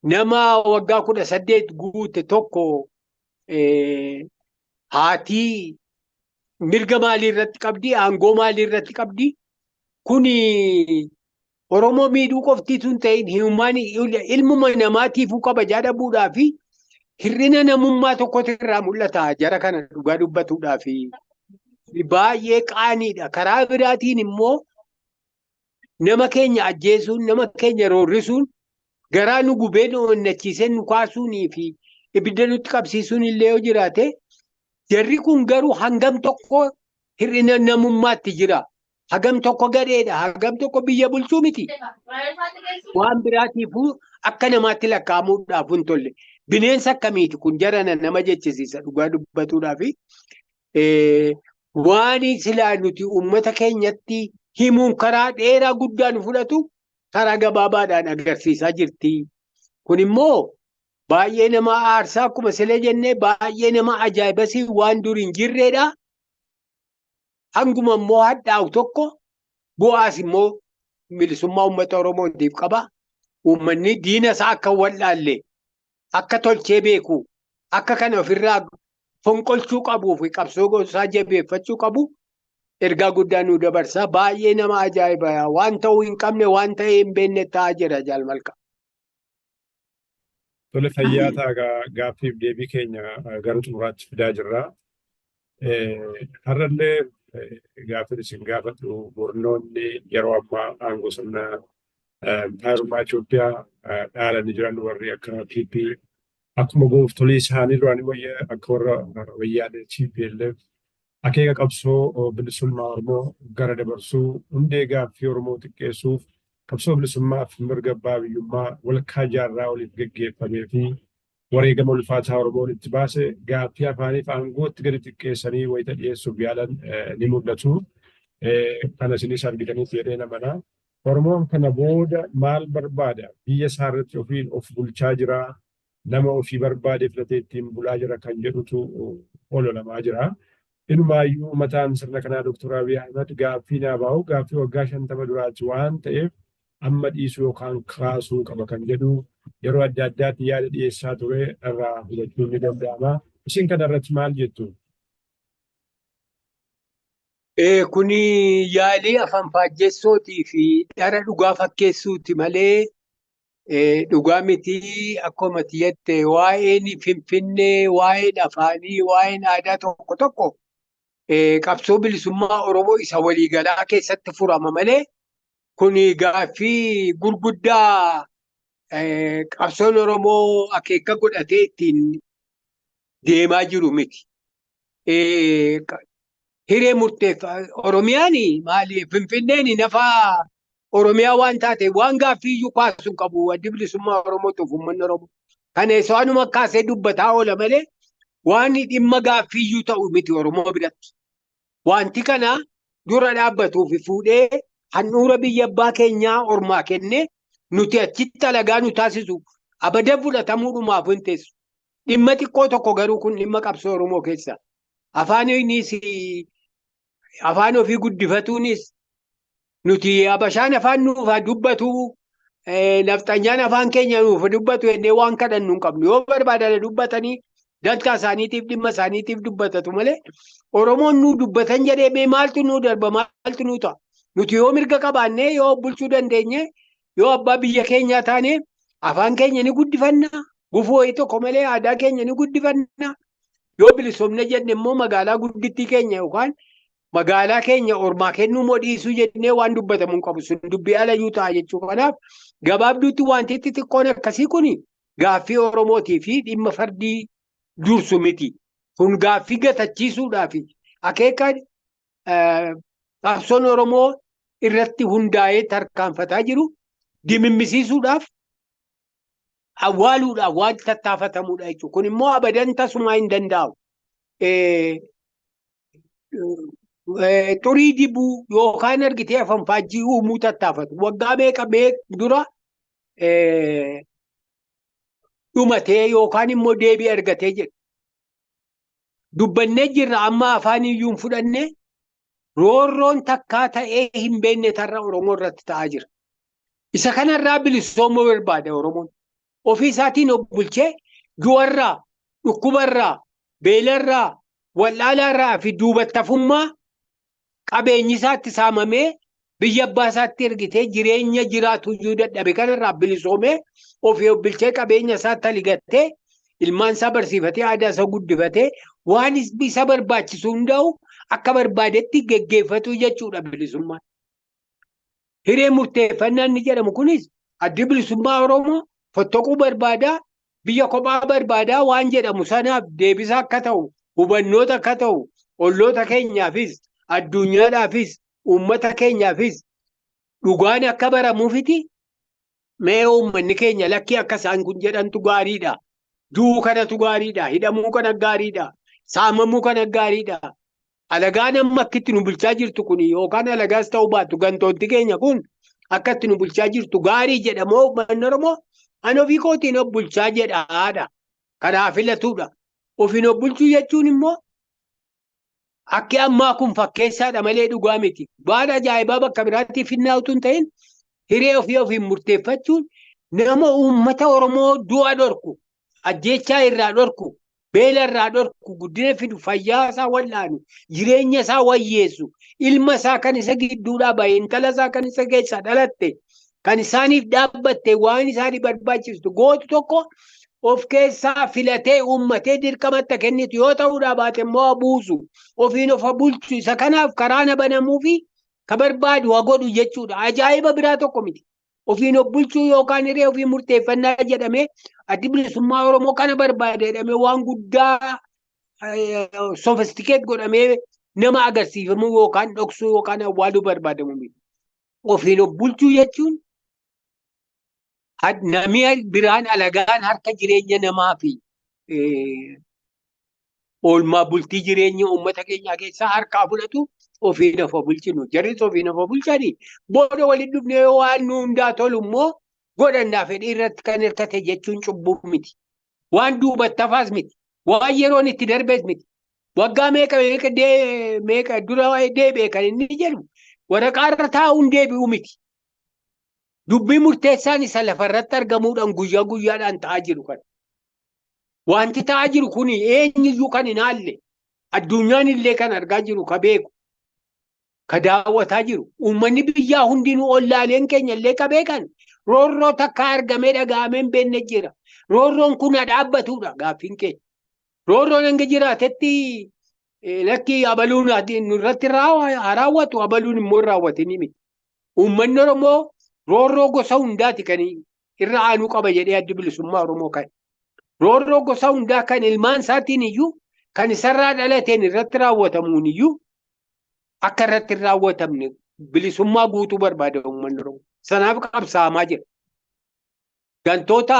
Speaker 2: nama waggaa 18 guute tokko haatii mirga maalii irratti qabdi? Aangoo maalii irratti qabdi? Kuni Oromoo miidhuu qoftiitu hin ta'in ilmuma namaatiifuu kabajaa dhabuudhaa fi hir'ina namummaa tokkotu irraa mul'ata. Jara kana dhugaa dubbatuudhaa fi baay'ee qaaniidha. Karaa biraatiin immoo nama keenya ajjeesuun, nama keenya roorrisuun, garaa nu gubee nu onnachiisee nu kaasuunii fi ibidda nutti qabsiisuun illee yoo jiraate, jarri kun garuu hangam tokko hir'ina namummaatti jira. Hagam tokko gadheedha. Hagam tokko biyya bulchuu miti. Waan biraatiifuu akka namaatti lakkaa'amuudhaaf hin tolle. Bineensa akkamiiti kun jarana nama jechisiisa dhugaa dubbatuudhaaf. Waan silaa nuti uummata keenyatti himuun karaa dheeraa guddaan fudhatu karaa gabaabaadhaan agarsiisaa jirti. Kun immoo baay'ee nama aarsaa akkuma silee jennee baay'ee nama ajaa'ibasii waan dur hin jirredha. Hanguma immoo hadhaa'u tokko bu'aas immoo bilisummaa uummata Oromootiif qaba. Uummanni diina isaa akka wallaalle, akka tolchee beeku, akka kana ofirraa fonqolchuu qabuu fi qabsoo gosaa jabeeffachuu qabu ergaa guddaa nu dabarsa. Baay'ee nama ajaa'iba. Waan ta'uu hin qabne waan ta'ee hin beekne ta'aa jira Jaalmalka.
Speaker 1: Tole fayyaa ta'a gaaffiif deebii keenya gara xumuraatti fidaa jirra. Har'allee gaafiin isin gaafadhu murnoonni yeroo ammaa aangoo sirna taarummaa Itoophiyaa dhaalanii jiran warri akka PP akkuma gooftolii isaanii duraan akka warra wayyaanee TPLF akeeka qabsoo bilisummaa Oromoo gara dabarsuu hundee gaaffii Oromoo xiqqeessuuf qabsoo bilisummaa fi mirga abbaa biyyummaa walakkaa jaarraa oliif geggeeffamee fi wareegama ulfaataa Oromoon itti baase gaaffii afaanii fi aangootti gadi xiqqeessanii wayita dhiyeessuuf yaalan ni mul'atu. Kana isinis argitaniif jedhee namanaa. Oromoon kana booda maal barbaada? Biyya isaa irratti ofiin of bulchaa jira. Nama ofii barbaade filatee ittiin bulaa jira kan jedhutu ololamaa jira. Inumaayyuu mataan sirna kanaa Dr. Abiy Ahmed gaaffii naa bahu gaaffii waggaa 50 duraati waan ta'eef amma dhiisuu yookaan kaasuu qaba kan jedhu yeroo adda addaatti yaada dhiyeessaa ture irraa hubachuun ni danda'ama. Isin kana irratti maal jettu?
Speaker 2: Kuni yaalii afaan faajjessootii fi dhara dhugaa fakkeessuuti malee dhugaa miti. Akkuma jette waa'een Finfinnee, waa'een afaanii, waa'een aadaa tokko tokko qabsoo bilisummaa Oromoo isa waliigalaa keessatti furama malee kuni gaaffii gurguddaa qabsoon Oromoo akeeka godhatee ittiin deemaa jiru miti. Hiree Oromiyaan maali? Finfinneen nafaa Oromiyaa waan taate waan gaaffiiyyuu kaasuu qabu. Addi bilisummaa Oromootiif uummanni Oromoo. Kana isaanuma kaasee dubbataa oola malee waan dhimma gaaffiiyyuu ta'u miti Oromoo biratti. Wanti kana dura dhaabbatuuf fuudhee handhuura biyya abbaa keenyaa ormaa kennee nuti achitti alagaa nu taasisu abadan fudhatamuudhumaaf hin teessu. Dhimma xiqqoo tokko garuu kun dhimma qabsoo Oromoo keessa. Afaan ofii guddifatuunis nuti Habashaan afaan nuuf dubbatu, nafxanyaan afaan keenya nuuf dubbatu jennee waan kadhannu hin qabnu. Yoo barbaadan dubbatanii dantaa isaaniitiif dhimma isaaniitiif dubbatatu malee Oromoon nu dubbatan jedhee maaltu nu darba maaltu nu ta'a. Nuti yoo mirga qabaannee yoo bulchuu dandeenye yoo abbaa biyya keenyaa taane afaan keenya ni guddifanna. Gufuu wayii tokko malee aadaa keenya ni guddifanna. Yoo bilisoomne jenne immoo magaalaa guddittii keenya yookaan magaalaa keenya ormaa kennuu moo dhiisuu jennee waan dubbatamu hin qabu. Sun dubbii alayyuu ta'a jechuudha. Kanaaf gabaabduutti wanti xixiqqoon akkasii kun gaaffii Oromootii fi dhimma fardii dursu miti. Kun gaaffii gatachiisuudhaaf akeeka qabsoon Oromoo irratti hundaa'ee tarkaanfataa jiru dimimmisiisuudhaaf awwaaluudhaaf waan tattaafatamuudha jechuudha. Kun immoo abadan tasumaa hin danda'u. Xurii dibuu yookaan argitee afaan faajjii uumuu tattaafatu. Waggaa meeqa dura dhumatee yookaan immoo deebii argatee jedhu. Dubbannee jirra amma afaan iyyuu hin fudhanne roorroon takkaa ta'ee hin beekne tarra Oromoo irratti ta'aa jira. Isa kanarraa bilisoomuu barbaada Oromoon. Ofii isaatiin of bulchee du'arraa, dhukkubarraa, beelarraa, wallaalarraa fi duubattafummaa qabeenyi isaatti saamamee biyya abbaa isaatti ergitee jireenya jiraatu iyyuu dadhabe kanarraa bilisoomee ofii of bulchee qabeenya isaatti aligattee ilmaan isaa barsiifatee aadaa isaa guddifatee waan isa barbaachisu hundaa'u akka barbaadetti geggeeffatu jechuudha bilisummaan. Hiree murteeffannaan ni jedhamu kunis addi bilisummaa Oromoo fottooquu barbaadaa biyya kophaa barbaadaa waan jedhamu sanaaf deebisa akka ta'u hubannoota akka ta'u olloota keenyaafis addunyaadhaafis uummata keenyaafis dhugaan akka baramuufiti mee uummanni keenya lakkii akka isaan kun jedhantu gaariidha. Du'uu kanatu gaariidha. Hidhamuu kana gaariidha. Saamamuu kana gaariidha. Alagaan amma akka itti nu bulchaa jirtu kun yookaan alagaas ta'uu baatu gantoonni keenya kun akka itti nu bulchaa jirtu gaarii jedhamoo uummanni Oromoo ani ofii kootiin of bulchaa jedhaadha. Karaa filatuudha. Ofiin of bulchuu jechuun immoo akki ammaa kun fakkeessaadha malee dhugaa miti. Waan ajaa'ibaa bakka biraatti finnaa utuu hin ta'in hiree ofiin murteeffachuun nama uummata Oromoo du'a dhorku, ajjeechaa irraa dhorku, beela irraa dhorku, guddina fidu, fayyaa isaa wallaanu, jireenya isaa wayyeessu, ilma isaa kan isa gidduudhaa bahe, intala isaa kan isa keessaa dhalatte, kan isaaniif dhaabbatte waan isaanii barbaachistu gootu tokko of keessaa filatee uummatee dirqamatti kennitu yoo ta'uudhaa baate immoo buusu ofiin of bulchu isa kanaaf karaa na banamuu fi ka barbaadu haa godhu jechuudha. Ajaa'iba biraa tokko miti. Ofiin of bulchuu yookaan hiree ofii murteeffannaa jedhamee addi bilisummaa Oromoo kana barbaade jedhamee waan guddaa sofistikeet godhamee nama agarsiifamu yookaan dhoksuu yookaan awwaaluu barbaadamu miti. Ofiin of bulchuu jechuun namni biraan alagaan harka jireenya namaa fi oolmaa bultii jireenya uummata keenyaa keessaa harkaa fudhatu ofiin of bulchinu. Jarris ofiin of bulchanii booda waliin dhufnee waan nu hundaa tolu immoo godhannaa fedhii irratti kan hirkate jechuun cubbuu miti. Waan duubattafaas miti. Waan yeroon itti darbees miti. Waggaa meeqa dura deebi'e kan inni jedhu waraqaa irra taa'uun deebi'u miti. Dubbii murteessaan isa lafarratti argamuudhaan guyyaa guyyaadhaan ta'aa jiru kan. Wanti ta'aa jiru kun eenyuyyuu kan hin haalle addunyaan illee kan argaa jiru ka beeku ka daawwataa jiru uummanni biyyaa hundinuu ollaaleen keenya illee ka beekan roorroo takka argamee dhaga'amee hin beekne jira. Roorroon kun dhaabbatudha gaaffiin keenya. Roorroon hanga jiraatetti lakkii abaluun nurratti raawwatu abaluun immoo raawwatanii miti. Uummanni Oromoo roorroo gosa hundaati kan irra aanuu qaba jedhee addi bilisummaa Oromoo kan. Roorroo gosa hundaa kan ilmaan isaatiin iyyuu kan isarraa dhalateen irratti raawwatamuun iyyuu akka irratti hin raawwatamne bilisummaa guutuu barbaada uummanni Oromoo. Sanaaf qabsaa'amaa jira. Gantoota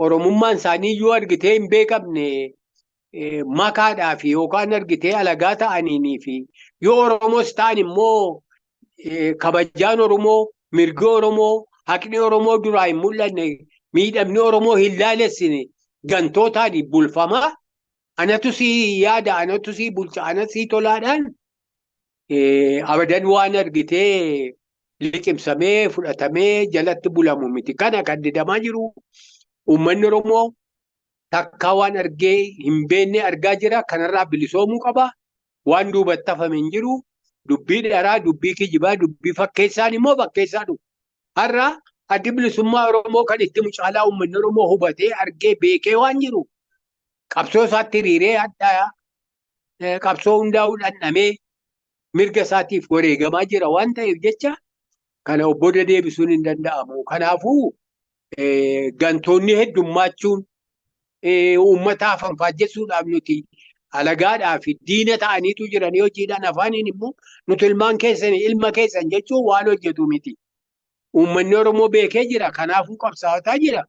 Speaker 2: Oromummaan isaanii iyyuu argitee hin beekamne makaadhaaf yookaan argitee alagaa ta'anii fi yoo Oromoos ta'an immoo kabajaan Oromoo, mirgi Oromoo, haqni Oromoo duraa hin mul'anne, miidhamni Oromoo hin laalessine gantootaan bulfamaa. Anatu si yaada, anatu si bulcha, anatu si tolaadhaan abadan waan argitee liqimsamee fudhatamee jalatti bulamu miti. Kana kan didamaa jiru uummanni Oromoo takkaa waan argee hin beekne argaa jira. Kanarraa bilisoomuu qaba. Waan duubatti hafame hin jiru. Dubbii dharaa, dubbii kijibaa, dubbii fakkeessaan immoo fakkeessaa dhufu. Har'a addi bilisummaa Oromoo kan itti mucaalaa uummanni Oromoo hubatee argee beekee waan jiru. Qabsoo isaatti hiriiree adda qabsoo hundaa'uu dhandhamee mirga isaatiif wareegamaa jira waan ta'eef jecha kana obbo deebisuun hin danda'amu. Kanaafuu gantoonni heddummachuun uummata afanfaajjessuudhaaf nuti alagaadhaa fi diina ta'aniitu jiranii hojiidhaan afaaniin immoo nuti ilmaan keessan ilma keessan jechuun waan hojjetu miti. Uummanni Oromoo beekee jira. Kanaafuu qabsaa'ataa jira.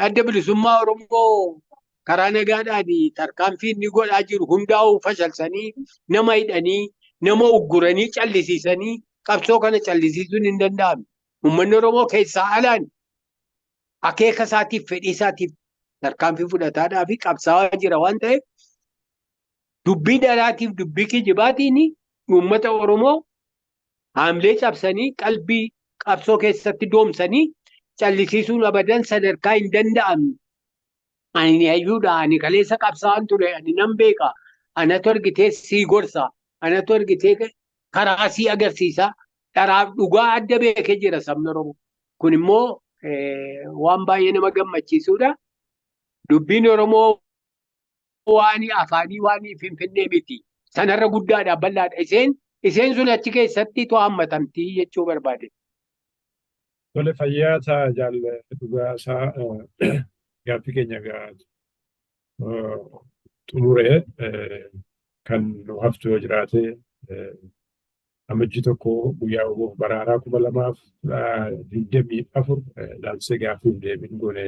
Speaker 2: Adda bilisummaa Oromoo karaa nagaadhaan tarkaanfii inni godhaa jiru hundaa'uu fashalsanii nama hidhanii nama ugguranii callisiisanii qabsoo kana callisiisuun hin danda'amu. Uummanni Oromoo keessaa alaan akeeka isaatiif fedhii isaatiif tarkaanfii fudhataadhaa fi qabsaa'aa jira waan ta'eef dubbii dharaatiif dubbii kijibaatiin uummata Oromoo haamlee cabsanii qalbii qabsoo keessatti doomsanii callisiisuun abadan sadarkaa hin danda'amne. Ani ayyuudha, ani kaleessa qabsaa'an ture, ani nan beeka, anatu argitee sii gorsa, anatu argitee karaa sii agarsiisa. Dharaaf dhugaa adda beekee jira sabni Oromoo. Kun immoo waan baay'ee nama gammachiisudha. Dubbiin Oromoo waan afaanii waan finfinnee miti. Sanarra guddaadha, bal'aadha. Isheen sun achi keessatti to'ammatamtii jechuu barbaade.
Speaker 1: Tole fayyaa ta'a jaalala dhugaa isaa gaaffii keenya xumuree kan nu haftu yoo jiraate amajjii tokko guyyaa baraaraa 2024 laalsee gaaffiif deebiin goone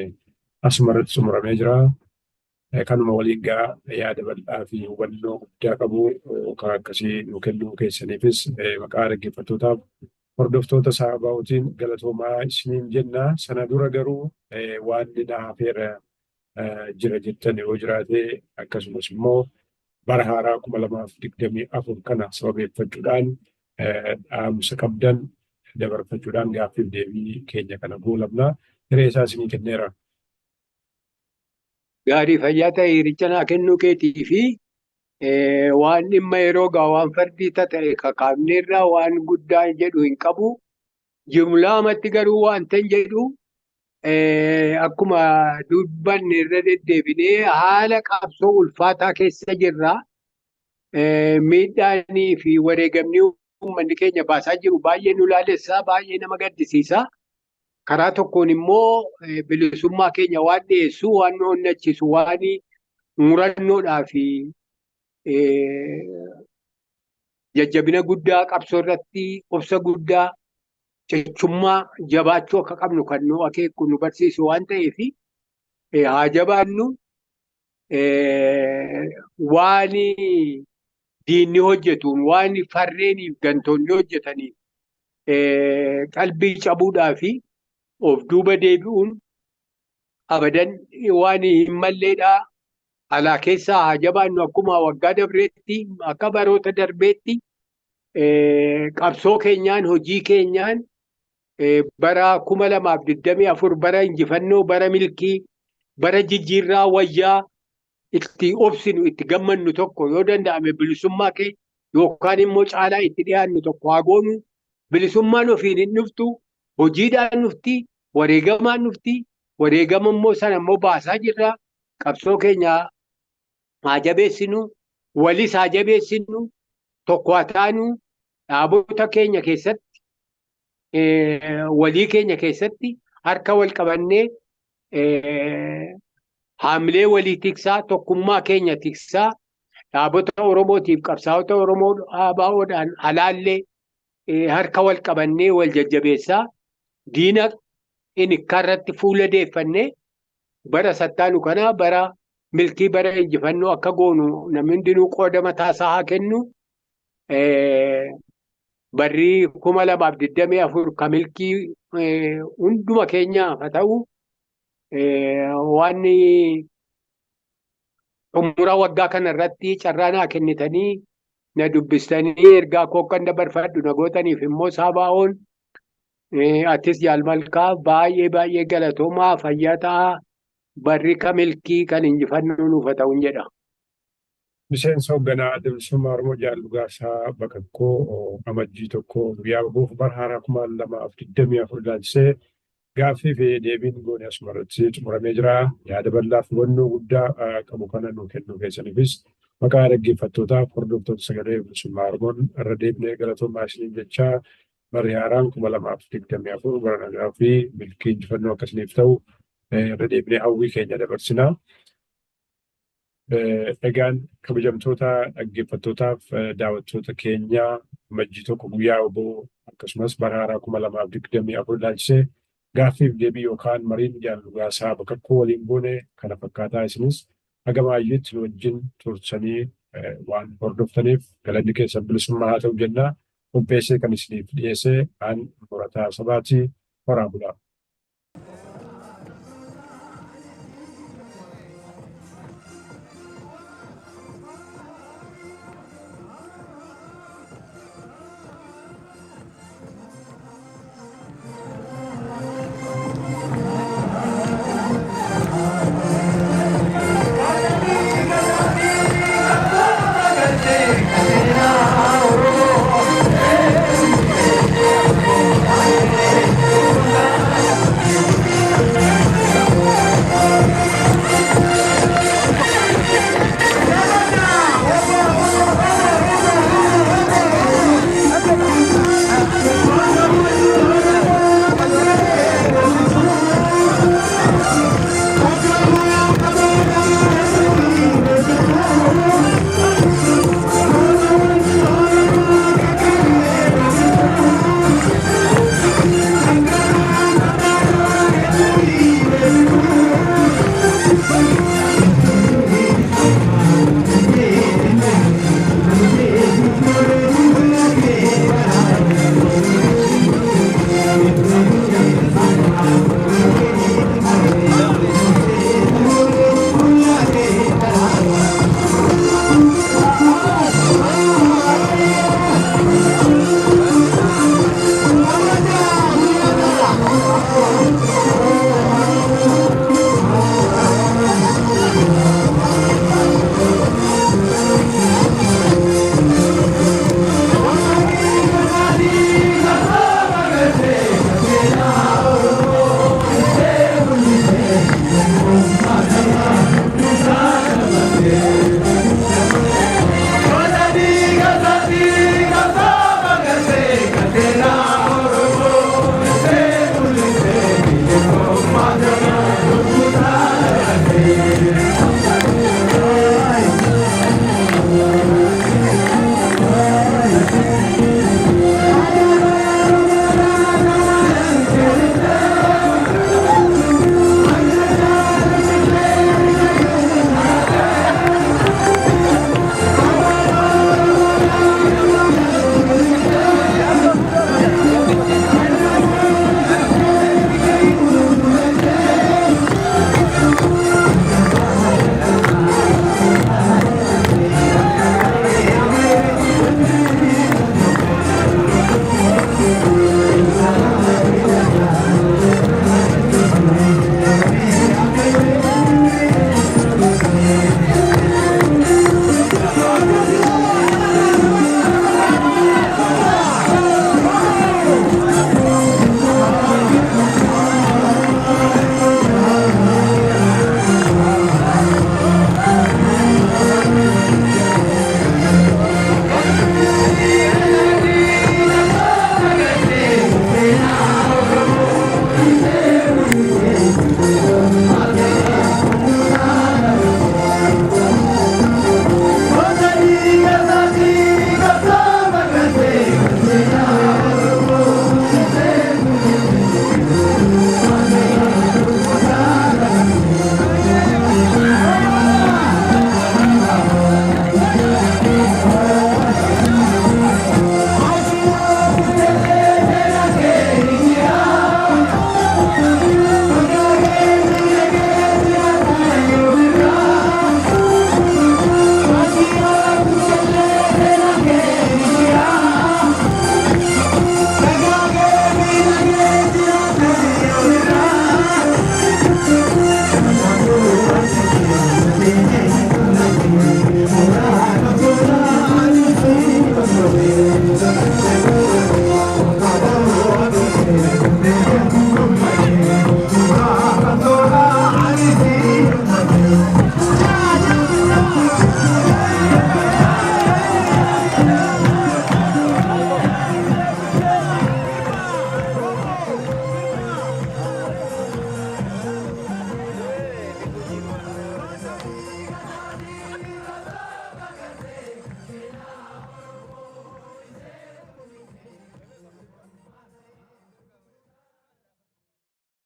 Speaker 1: asumarratti xumuramee jira. Kanuma waliin yaada bal'aa fi hubannoo guddaa qabu kan akkasii nu kennuu keessaniifis maqaa dhaggeeffattootaaf hordoftoota saabaatiin galatoomaa isiniin jenna. Sana dura garuu waan na hafeera jira jettan yoo jiraate akkasumas immoo bara haaraa 2024 kana sababeeffachuudhaan dhaamsa qabdan dabarfachuudhaan gaaffiif deebii keenya kana goolabna. Hiree isaa isinii kenneera.
Speaker 2: Gaarii fayyaa ta'e hiricha naa kennuu keetii fi waan dhimma yeroo waan fardii ta'e kakaafneerraa waan guddaa jedhu hin qabu. Jumlaamatti garuu wanta hin jedhu akkuma dubbanne irra deddeebinee haala qabsoo ulfaataa keessa jirra. Miidhaanii fi wareegamni uummanni keenya baasaa jiru baay'ee nu laalessaa, baay'ee nama gaddisiisa. Karaa tokkoon immoo bilisummaa keenya waan dhiyeessu, waan nu onnachiisu, waan murannoodhaa fi jajjabina guddaa qabsoo irratti obsa guddaa cichummaa jabaachuu akka qabnu kan nu akeeku nu barsiisu waan ta'eef haa jabaannu. Waan diinni hojjetuun waan farreeniif gantoonni hojjetaniif qalbii cabuudhaa fi of duuba deebi'uun abadan waan hin malleedhaa. Alaa keessaa haa jabaannu. Akkuma waggaa darbeetti akka baroota darbeetti qabsoo keenyaan hojii keenyaan bara 2024 bara injifannoo bara milkii bara jijjiirraa wayyaa itti obsinu itti gammannu tokko yoo danda'ame bilisummaa kee yookaan immoo caalaa itti dhiyaannu tokko haa goonu. Bilisummaan ofiin hin dhuftu, hojiidhaan dhufti, wareegamaan dhufti. Wareegama immoo sana immoo baasaa jirra. Qabsoo keenya haa jabeessinu, walis haa jabeessinu, tokko haa taanu. Dhaabota keenya keessatti walii keenya keessatti harka wal qabannee haamilee walii tiksaa tokkummaa keenya tiksaa dhaabota Oromootiif qabsaa'ota Oromoo ABO'dhaan alaallee harka wal qabannee wal jajjabeessaa diina inikkaarratti fuula deeffannee bara sattaanu kana bara milkii bara injifannoo akka goonu namni hundinuu qooda mataasaa haa kennu. Barri 2024 ka milkii hunduma keenyaaf haa ta'u waan xumura waggaa kana irratti carraa naa kennitanii na dubbistanii ergaa koo kan dabarfadhu na gootaniif immoo saabaa'oon atis jaalmalkaa baay'ee galatoomaa fayyaa ta'aa barri ka milkii kan injifannoo nuuf haa ta'uun jedha.
Speaker 1: Miseensa hoogganaa Adda Bilisummaa Oromoo Jaal Dhugaasaa Bakakkoo amajjii tokko guyyaa bahuuf bara haaraa 2024 ilaalchisee gaaffii fi deebiin goone asumarratti xumuramee jira. Yaada bal'aa fi hubannoo guddaa qabu kana nuu kennuu keessaniifis maqaa dhaggeeffattootaaf hordoftoota sagalee bilisummaa Oromoon irra deebinee galatoomaa isiniin jechaa barri haaraan 2024 bara nagaa fi milkii injifannoo akkasiniif ta'u irra deebinee hawwii keenya dabarsinaa. Egaan kabajamtoota dhaggeeffattootaaf daawwattoota keenyaa amajjii tokko guyyaa oboo akkasumas bara haaraa 2024 ilaalchisee gaaffiif deebii yookaan mariin Jaal Dhugaasaa Bakakkoo waliin goone kana fakkaataa isinis hagamaayyuutti wajjin tursanii waan hordoftaniif galanni keessan bilisummaa haa ta'u jennaa qopheessee kan isiniif dhiyeessee aan Murataa Sabaatii horaa bulaa.